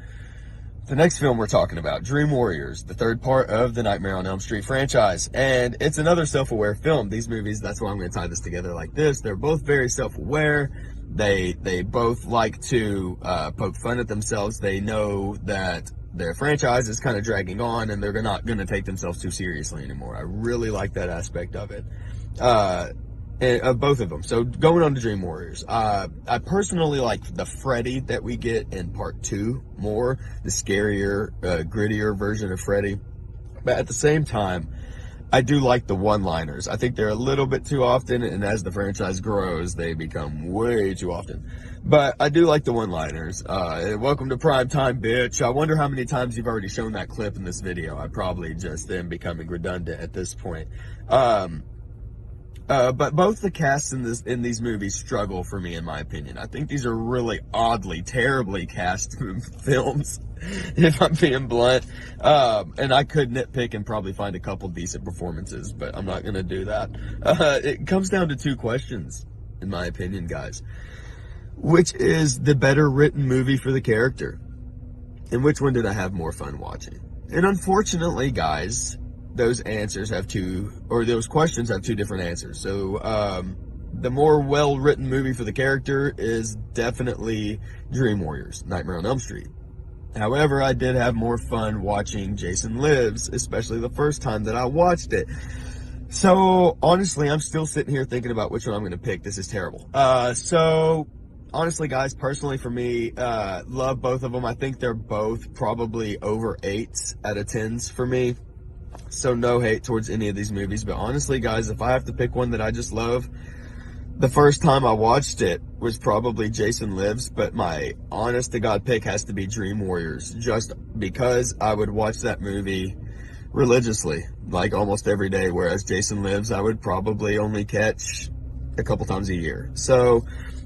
the next film we're talking about, Dream Warriors, the 3rd part of the Nightmare on Elm Street franchise. And it's another self-aware film. These movies, that's why I'm going to tie this together like this. They're both very self-aware. They both like to poke fun at themselves. They know that their franchise is kind of dragging on and they're not going to take themselves too seriously anymore. I really like that aspect of it. Of both of them. So going on to Dream Warriors, I personally like the Freddy that we get in part 2 more, the scarier, grittier version of Freddy. But at the same time, I do like the one-liners. I think they're a little bit too often, and as the franchise grows, they become way too often. But I do like the one-liners. Welcome to prime time, bitch. I wonder how many times you've already shown that clip in this video. I probably just am becoming redundant at this point. But both the casts in these movies struggle for me, in my opinion. I think these are really oddly, terribly cast films, if I'm being blunt. And I could nitpick and probably find a couple decent performances, but I'm not going to do that. It comes down to 2 questions, in my opinion, guys. Which is the better written movie for the character? And which one did I have more fun watching? And unfortunately, guys, those questions have 2 different answers. So, the more well-written movie for the character is definitely Dream Warriors, Nightmare on Elm Street. However, I did have more fun watching Jason Lives, especially the first time that I watched it. So, honestly, I'm still sitting here thinking about which one I'm going to pick. This is terrible. Honestly, guys, personally for me, love both of them. I think they're both probably over 8s out of 10s for me. So no hate towards any of these movies. But honestly, guys, if I have to pick one that I just love, the first time I watched it was probably Jason Lives. But my honest-to-God pick has to be Dream Warriors. Just because I would watch that movie religiously, like almost every day. Whereas Jason Lives, I would probably only catch a couple times a year. So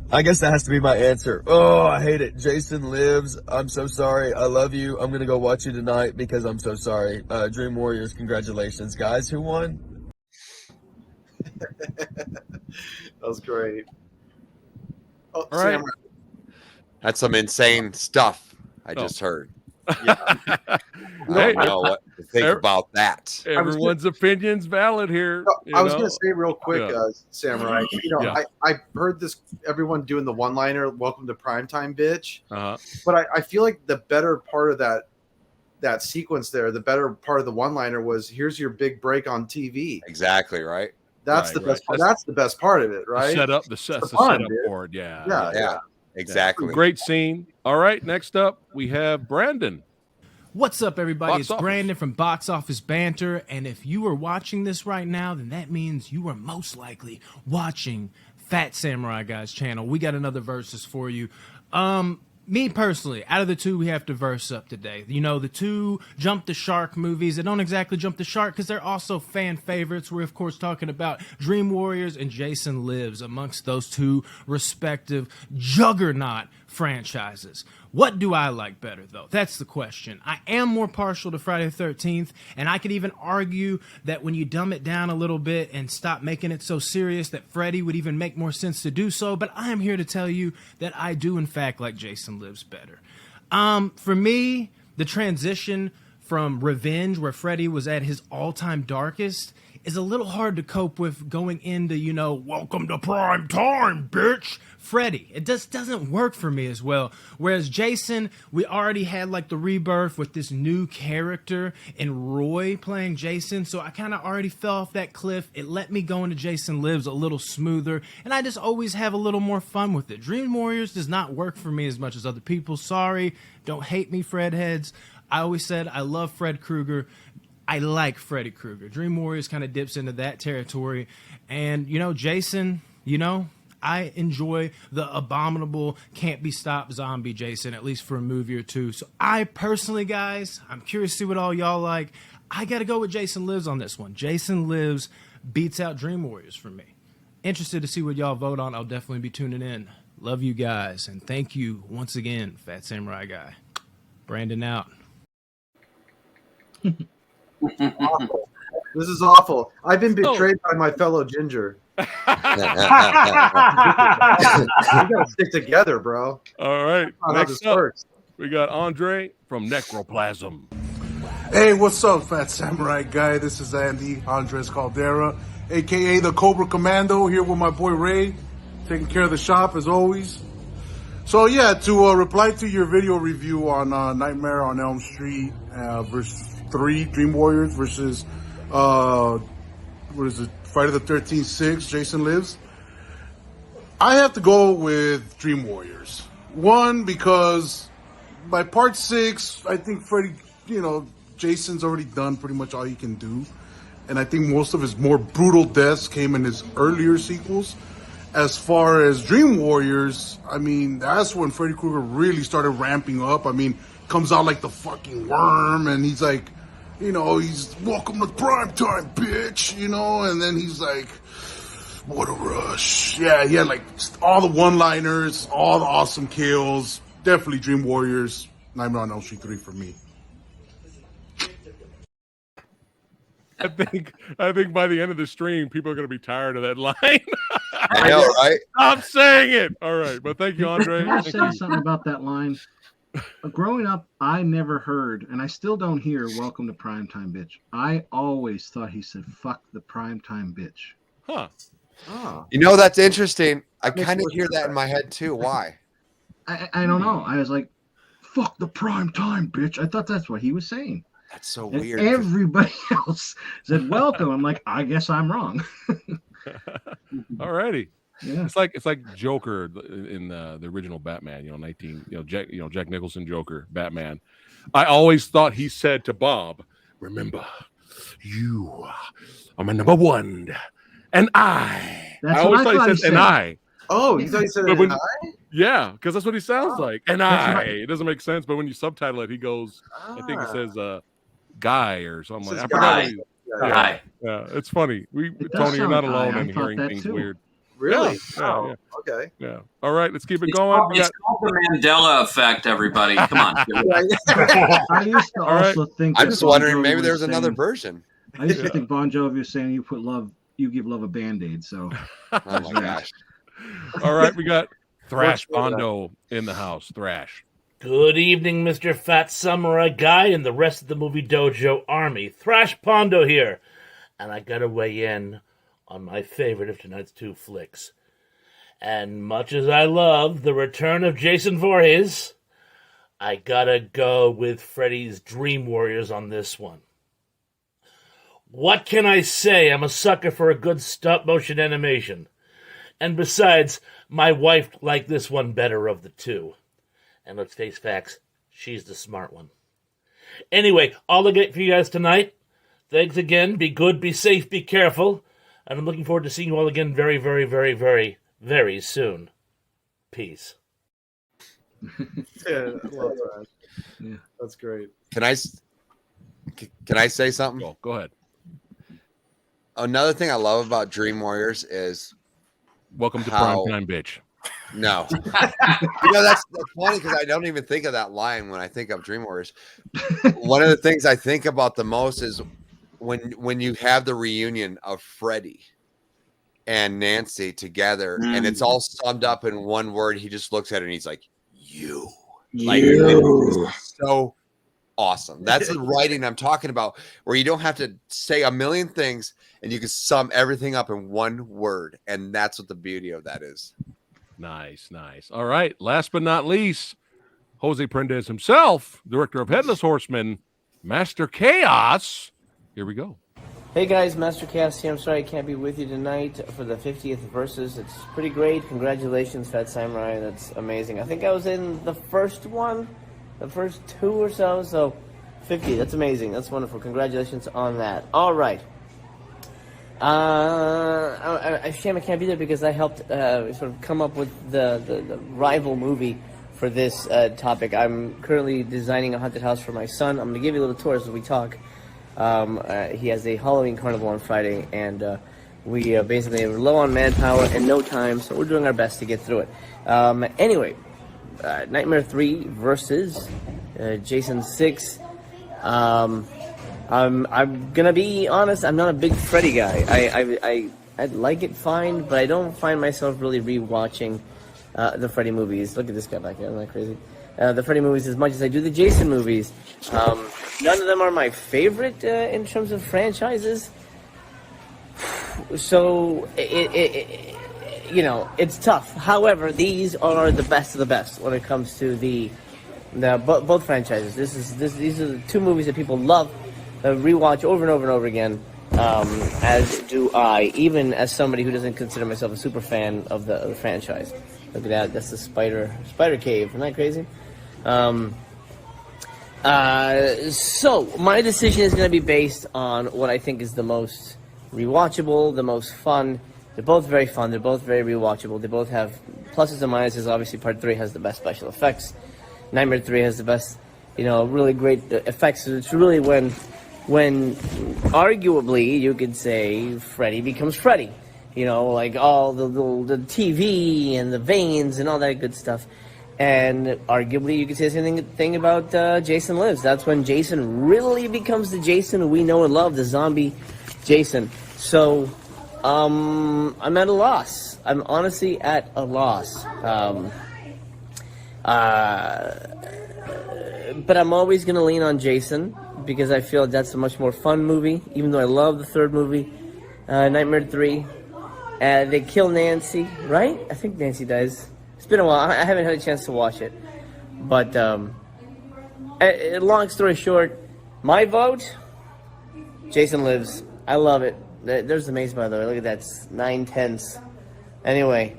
I guess that has to be my answer. Oh, I hate it. Jason Lives. I'm so sorry. I love you. I'm going to go watch you tonight because I'm so sorry. Dream Warriors, congratulations, guys. Who won? That was great. Oh, all right. That's some insane stuff I just heard. Yeah. I don't know what to think about that. Everyone's opinion's valid here. I was going to say real quick, Samurai. I heard this. Everyone doing the one-liner, "Welcome to primetime, bitch." But I feel like the better part of that sequence there, the better part of the one-liner was, "Here's your big break on TV." Exactly right. That's the best. That's the best part of it, right? The setup for it. Yeah. Exactly. Great scene. All right, next up we have Brandon. What's up, everybody? It's Brandon from Box Office Banter, and if you are watching this right now, then that means you are most likely watching Fat Samurai Guy's channel. We got another versus for you. Me personally, out of the 2 we have to verse up today. You know, the 2 Jump the Shark movies, they don't exactly jump the shark because they're also fan favorites. We're, of course, talking about Dream Warriors and Jason Lives amongst those 2 respective juggernaut franchises. What do I like better, though? That's the question. I am more partial to Friday the 13th, and I could even argue that when you dumb it down a little bit and stop making it so serious, that Freddy would even make more sense to do so, but I am here to tell you that I do, in fact, like Jason Lives better. For me, the transition from Revenge, where Freddy was at his all-time darkest, is a little hard to cope with going into, welcome to prime time, bitch, Freddy. It just doesn't work for me as well. Whereas Jason, we already had like the rebirth with this new character and Roy playing Jason, so I kind of already fell off that cliff. It let me go into Jason Lives a little smoother, and I just always have a little more fun with it. Dream Warriors does not work for me as much as other people. Sorry, don't hate me, Fred heads. I always said I love Fred Krueger. I like Freddy Krueger. Dream Warriors kind of dips into that territory. And, Jason, I enjoy the abominable, can't-be-stopped zombie Jason, at least for a movie or 2. So I personally, guys, I'm curious to see what all y'all like. I got to go with Jason Lives on this one. Jason Lives beats out Dream Warriors for me. Interested to see what y'all vote on. I'll definitely be tuning in. Love you guys. And thank you once again, Fat Samurai Guy. Brandon out. Awful. This is awful. I've been betrayed by my fellow ginger. We gotta stick together, bro. All right. Next up, we got Andre from Necroplasm. Hey, what's up, Fat Samurai Guy? This is Andy Andres Caldera, aka the Cobra Commando, here with my boy Ray, taking care of the shop as always. So yeah, to reply to your video review on Nightmare on Elm Street versus 3 Dream Warriors versus Friday Friday the 13th 6, Jason Lives. I have to go with Dream Warriors. One, because by part 6, I think Freddy, Jason's already done pretty much all he can do. And I think most of his more brutal deaths came in his earlier sequels. As far as Dream Warriors, I mean, that's when Freddy Krueger really started ramping up. I mean, comes out like the fucking worm, and he's like, he's welcome to prime time, bitch, and then he's like, what a rush. Yeah, he had like all the one-liners, all the awesome kills. Definitely Dream Warriors, Nightmare on Elm Street 3 for me. I think by the end of the stream, people are going to be tired of that line. I know, right? Stop saying it. All right, but thank you, Andre. Can I say something about that line? Growing up, I never heard, and I still don't hear "Welcome to Primetime, Bitch." I always thought he said "Fuck the primetime bitch." Huh? Oh. That's interesting. I kind of hear that in my head too. Why? I don't know. I was like, "Fuck the primetime bitch." I thought that's what he was saying. That's so And weird. everybody else said welcome. I'm like, I guess I'm wrong. All righty. Yeah. It's like Joker in the original Batman, Jack Nicholson Joker, Batman. I always thought he said to Bob, "Remember, you are my number one, and I." That's I always what I thought he said, "And I." Oh, you thought he said But an when- I? Yeah, because that's what he sounds like. And That's I. right. It doesn't make sense, but when you subtitle it, he goes, I think it says Guy or something. Says I forgot Guy. what he. Guy. Yeah, it's funny. It does Tony, you're sound not Guy. alone I in thought hearing that things too. weird. Really? Yeah, Oh, yeah. okay. Yeah. All right, let's keep it It's going. called the Mandela effect, everybody. Come on. I used to All right. also think. I'm that just Bon wondering, Jovi maybe was there's another saying- version. I used to think Bon Jovi was saying you give love a Band-Aid. So Oh my gosh. All right, we got Thrash Works for that. Pondo in the house. Thrash. Good evening, Mr. Fat Samurai Guy and the rest of the Movie Dojo Army. Thrash Pondo here. And I gotta weigh in on my favorite of tonight's two flicks. And much as I love the return of Jason Voorhees, I gotta go with Freddy's Dream Warriors on this one. What can I say? I'm a sucker for a good stop-motion animation. And besides, my wife liked this one better of the two. And let's face facts, she's the smart one. Anyway, all I get for you guys tonight. Thanks again. Be good, be safe, be careful. And I'm looking forward to seeing you all again very, very, very, very, very soon. Peace. Yeah, I love that. Yeah. That's great. Can I say something? Go ahead. Another thing I love about Dream Warriors is Welcome to how- Primetime, bitch. no. That's funny because I don't even think of that line when I think of Dream Warriors. One of the things I think about the most is when you have the reunion of Freddy and Nancy together, and it's all summed up in one word. He just looks at her and he's like, "You." Like, it's so awesome. That's the writing I'm talking about, where you don't have to say a million things and you can sum everything up in one word. And that's what the beauty of that is. Nice. All right. Last but not least, Jose Prendez himself, director of Headless Horseman, Master Chaos. Here we go. Hey guys, Master Chaos here. I'm sorry I can't be with you tonight for the 50th Versus. It's pretty great. Congratulations, Fat Samurai. That's amazing. I think I was in the first one, the first two or so 50. That's amazing. That's wonderful. Congratulations on that. All right. Shame I can't be there because I helped sort of come up with the rival movie for this topic. I'm currently designing a haunted house for my son. I'm going to give you a little tour as we talk. He has a Halloween carnival on Friday, and we basically are low on manpower and no time, so we're doing our best to get through it. Anyway, Nightmare 3 versus Jason 6. I'm gonna be honest. I'm not a big Freddy guy. I like it fine, but I don't find myself really rewatching the Freddy movies. Look at this guy back here. Isn't that crazy? The Freddy movies as much as I do the Jason movies. None of them are my favorite in terms of franchises. So it's tough. However, these are the best of the best when it comes to both franchises. These are the two movies that people love. Rewatch over and over and over again. as do I, even as somebody who doesn't consider myself a super fan of the franchise. Look at that. That's the spider cave. Isn't that crazy? So my decision is going to be based on what I think is the most rewatchable, the most fun. They're both very fun. They're both very rewatchable. They both have pluses and minuses. Obviously, Part 3 has the best special effects. Nightmare 3 has the best, really great effects. So it's really when arguably you could say Freddy becomes Freddy. Like all the TV and the veins and all that good stuff. And arguably you could say the same thing about Jason Lives. That's when Jason really becomes the Jason we know and love, the zombie Jason. So I'm at a loss. I'm honestly at a loss. But I'm always going to lean on Jason because I feel that's a much more fun movie, even though I love the third movie, Nightmare 3. They kill Nancy, right? I think Nancy dies. It's been a while. I haven't had a chance to watch it. But long story short, my vote, Jason Lives. I love it. There's the maze, by the way. Look at that. 9/10. Anyway,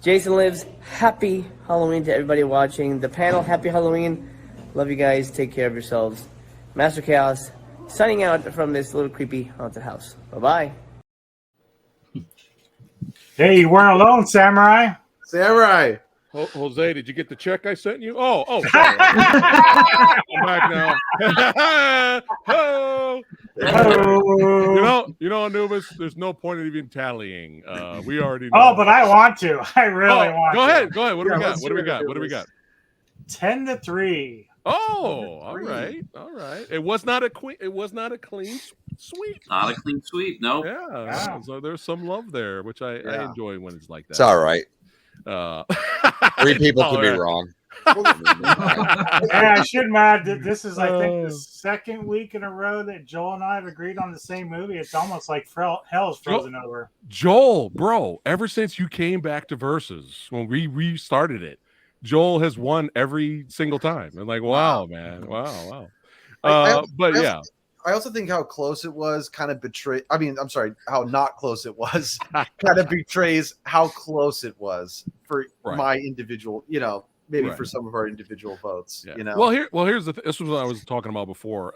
Jason Lives. Happy Halloween to everybody watching. The panel, happy Halloween. Love you guys. Take care of yourselves. Master Chaos, signing out from this little creepy haunted house. Bye-bye. Hey, you weren't alone, Samurai. Samurai. Jose, did you get the check I sent you? Oh, sorry. I'm back now. Anubis, there's no point in even tallying. We already know. Oh, but I want to. I really want go to. Ahead. What do we got? What do we got? 10-3. Oh, all right. It was not a clean sweep. Not a clean sweep, no. Yeah. So there's some love there, which I enjoy when it's like that. It's all right. 3 people could be wrong. And I should add that this is, I think, the second week in a row that Joel and I have agreed on the same movie. It's almost like hell's frozen over. Joel, bro, ever since you came back to Versus, when we restarted it, Joel has won every single time. And like, wow, man. Wow. I also think how close it was kind of how not close it was kind of betrays how close it was for my individual, for some of our individual votes, Well, here's this was what I was talking about before.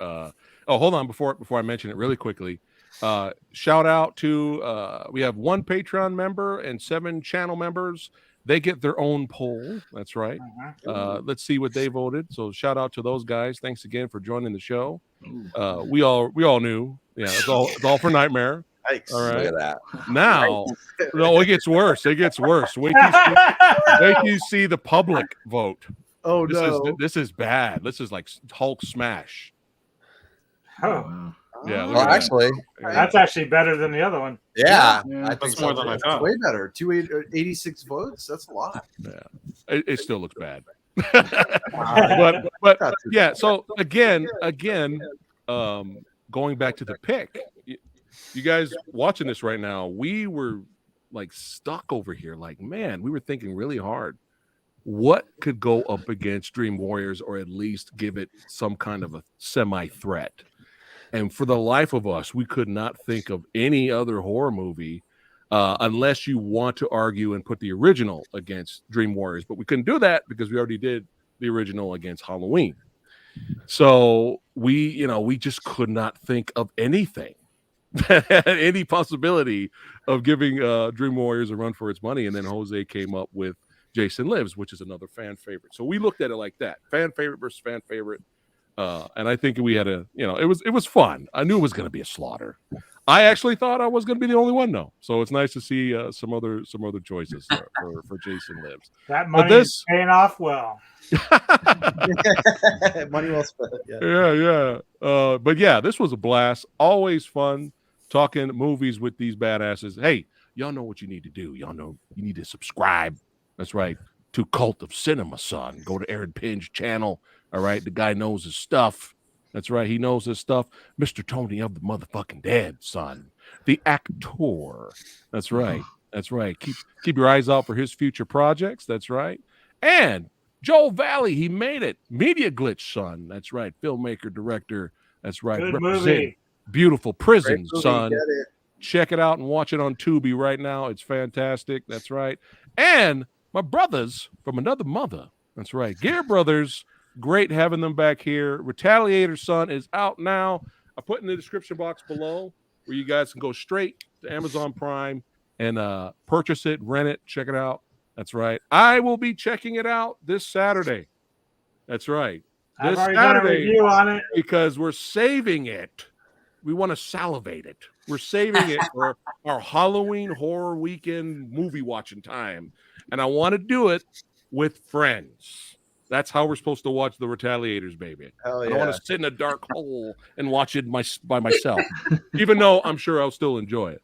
Hold on, before I mention it really quickly. Shout out to we have 1 Patreon member and 7 channel members. They get their own poll. That's right. Let's see what they voted. So shout out to those guys. Thanks again for joining the show. We all knew. Yeah, it's all for Nightmare. Yikes. All right. Look at that. Now, no, it gets worse. Wait till you see the public vote. Oh, this is bad. This is like Hulk smash. Oh. Yeah. Well, actually, that's actually better than the other one. Yeah. I think more than I thought. Way better. 286 votes. That's a lot. Yeah. It still looks bad. but yeah. So again, going back to the pick, you guys watching this right now, we were like stuck over here. Like, man, we were thinking really hard. What could go up against Dream Warriors, or at least give it some kind of a semi-threat? And for the life of us, we could not think of any other horror movie unless you want to argue and put the original against Dream Warriors. But we couldn't do that because we already did the original against Halloween. So we just could not think of anything, any possibility of giving Dream Warriors a run for its money. And then Jose came up with Jason Lives, which is another fan favorite. So we looked at it like that: fan favorite versus fan favorite. And I think we had it was fun. I knew it was going to be a slaughter. I actually thought I was going to be the only one, though. So it's nice to see some other choices for Jason Lives. That money is paying off well. Money well spent. Yeah. But yeah, this was a blast. Always fun talking movies with these badasses. Hey, y'all know what you need to do. Y'all know you need to subscribe. That's right. To Cult of Cinema, son. Go to Aaron Pinge channel. All right. The guy knows his stuff. That's right. He knows his stuff. Mr. Tony of the motherfucking dead, son. The actor. That's right. That's right. Keep your eyes out for his future projects. That's right. And Joel Valley, he made it. Media Glitch, son. That's right. Filmmaker, director. That's right. Good movie. Beautiful Prison, son. Check it out and watch it on Tubi right now. It's fantastic. That's right. And my brothers from another mother. That's right. Gear Brothers. Great having them back here. Retaliator Son is out now. I put in the description box below where you guys can go straight to Amazon Prime and purchase it, rent it, check it out. That's right. I will be checking it out this Saturday. That's right. This I've already done a review on it because we're saving it. We want to salivate it. We're saving it for our Halloween horror weekend movie watching time. And I want to do it with friends. That's how we're supposed to watch The Retaliators, baby. Hell yeah. I don't want to sit in a dark hole and watch it by myself, even though I'm sure I'll still enjoy it.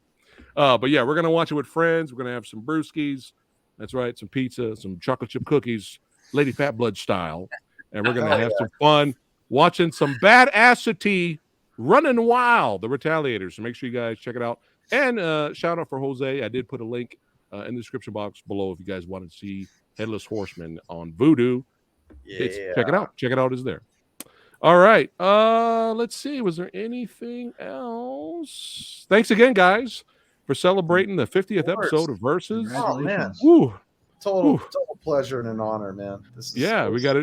But yeah, we're going to watch it with friends. We're going to have some brewskis. That's right. Some pizza, some chocolate chip cookies, Lady Fat Blood style. And we're going to have some fun watching some badassity running wild, The Retaliators. So make sure you guys check it out. And shout out for Jose. I did put a link in the description box below if you guys want to see Headless Horseman on Vudu. Yeah. Check it out. Check it out. Is there. All right. Let's see. Was there anything else? Thanks again, guys, for celebrating the 50th episode of Versus. Oh man. Woo. Total pleasure and an honor, man. This is we got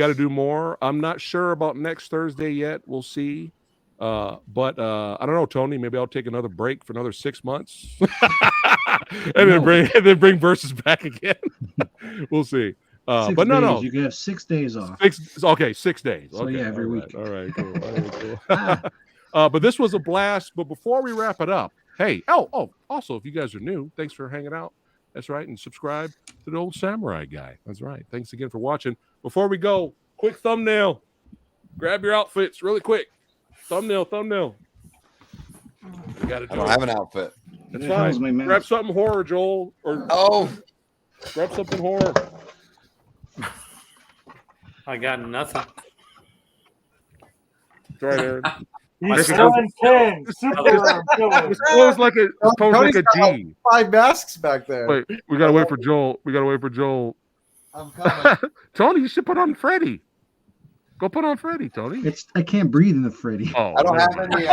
to do more. I'm not sure about next Thursday yet. We'll see. But I don't know, Tony. Maybe I'll take another break for another 6 months, and then bring Versus back again. We'll see. But no, you can have 6 days off. 6 days. So okay, yeah, every week. All right, cool. But this was a blast. But before we wrap it up, hey, also, if you guys are new, thanks for hanging out. That's right, and subscribe to the Old Samurai Guy. That's right. Thanks again for watching. Before we go, quick thumbnail. Grab your outfits really quick. Thumbnail. We got to do I don't have an outfit. That's fine. Grab something horror, Joel. Grab something horror. I got nothing. That's right, Aaron. He's still in pin. This pose like a G. 5 masks back there. Wait, we gotta wait for Joel. I'm coming. Tony, you should put on Freddy. Go put on Freddy, Tony. I can't breathe in the Freddy. Oh, I don't have any.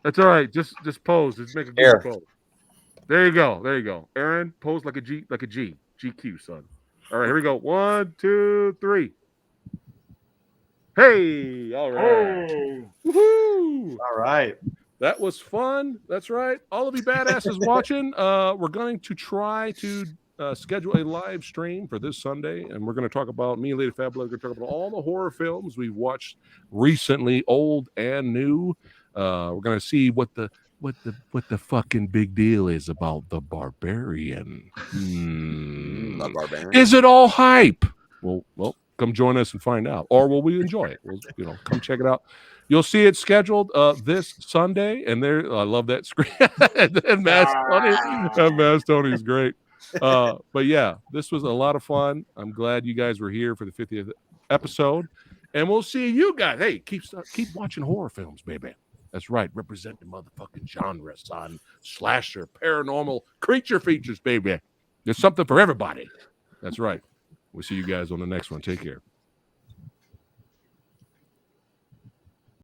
That's all right. Just pose. Just make a good pose. There you go. Aaron, pose like a G. GQ, son. All right, here we go. 1, 2, 3. Hey, all right. Hey. Woohoo! All right. That was fun. That's right. All of you badasses watching, we're going to try to schedule a live stream for this Sunday, and we're going to talk about, me and Lady Fat Blood, we're going to talk about all the horror films we've watched recently, old and new. We're going to see what the fucking big deal is about the Barbarian. The Barbarian. Is it all hype? Well, come join us and find out, or will we enjoy it? We'll, come check it out. You'll see it scheduled this Sunday, and there, I love that screen. and Mass Tony is great. But yeah, this was a lot of fun. I'm glad you guys were here for the 50th episode, and we'll see you guys. Hey, keep watching horror films, baby. That's right. Represent the motherfucking genre, son. Slasher, paranormal, creature features, baby. There's something for everybody. That's right. We'll see you guys on the next one. Take care.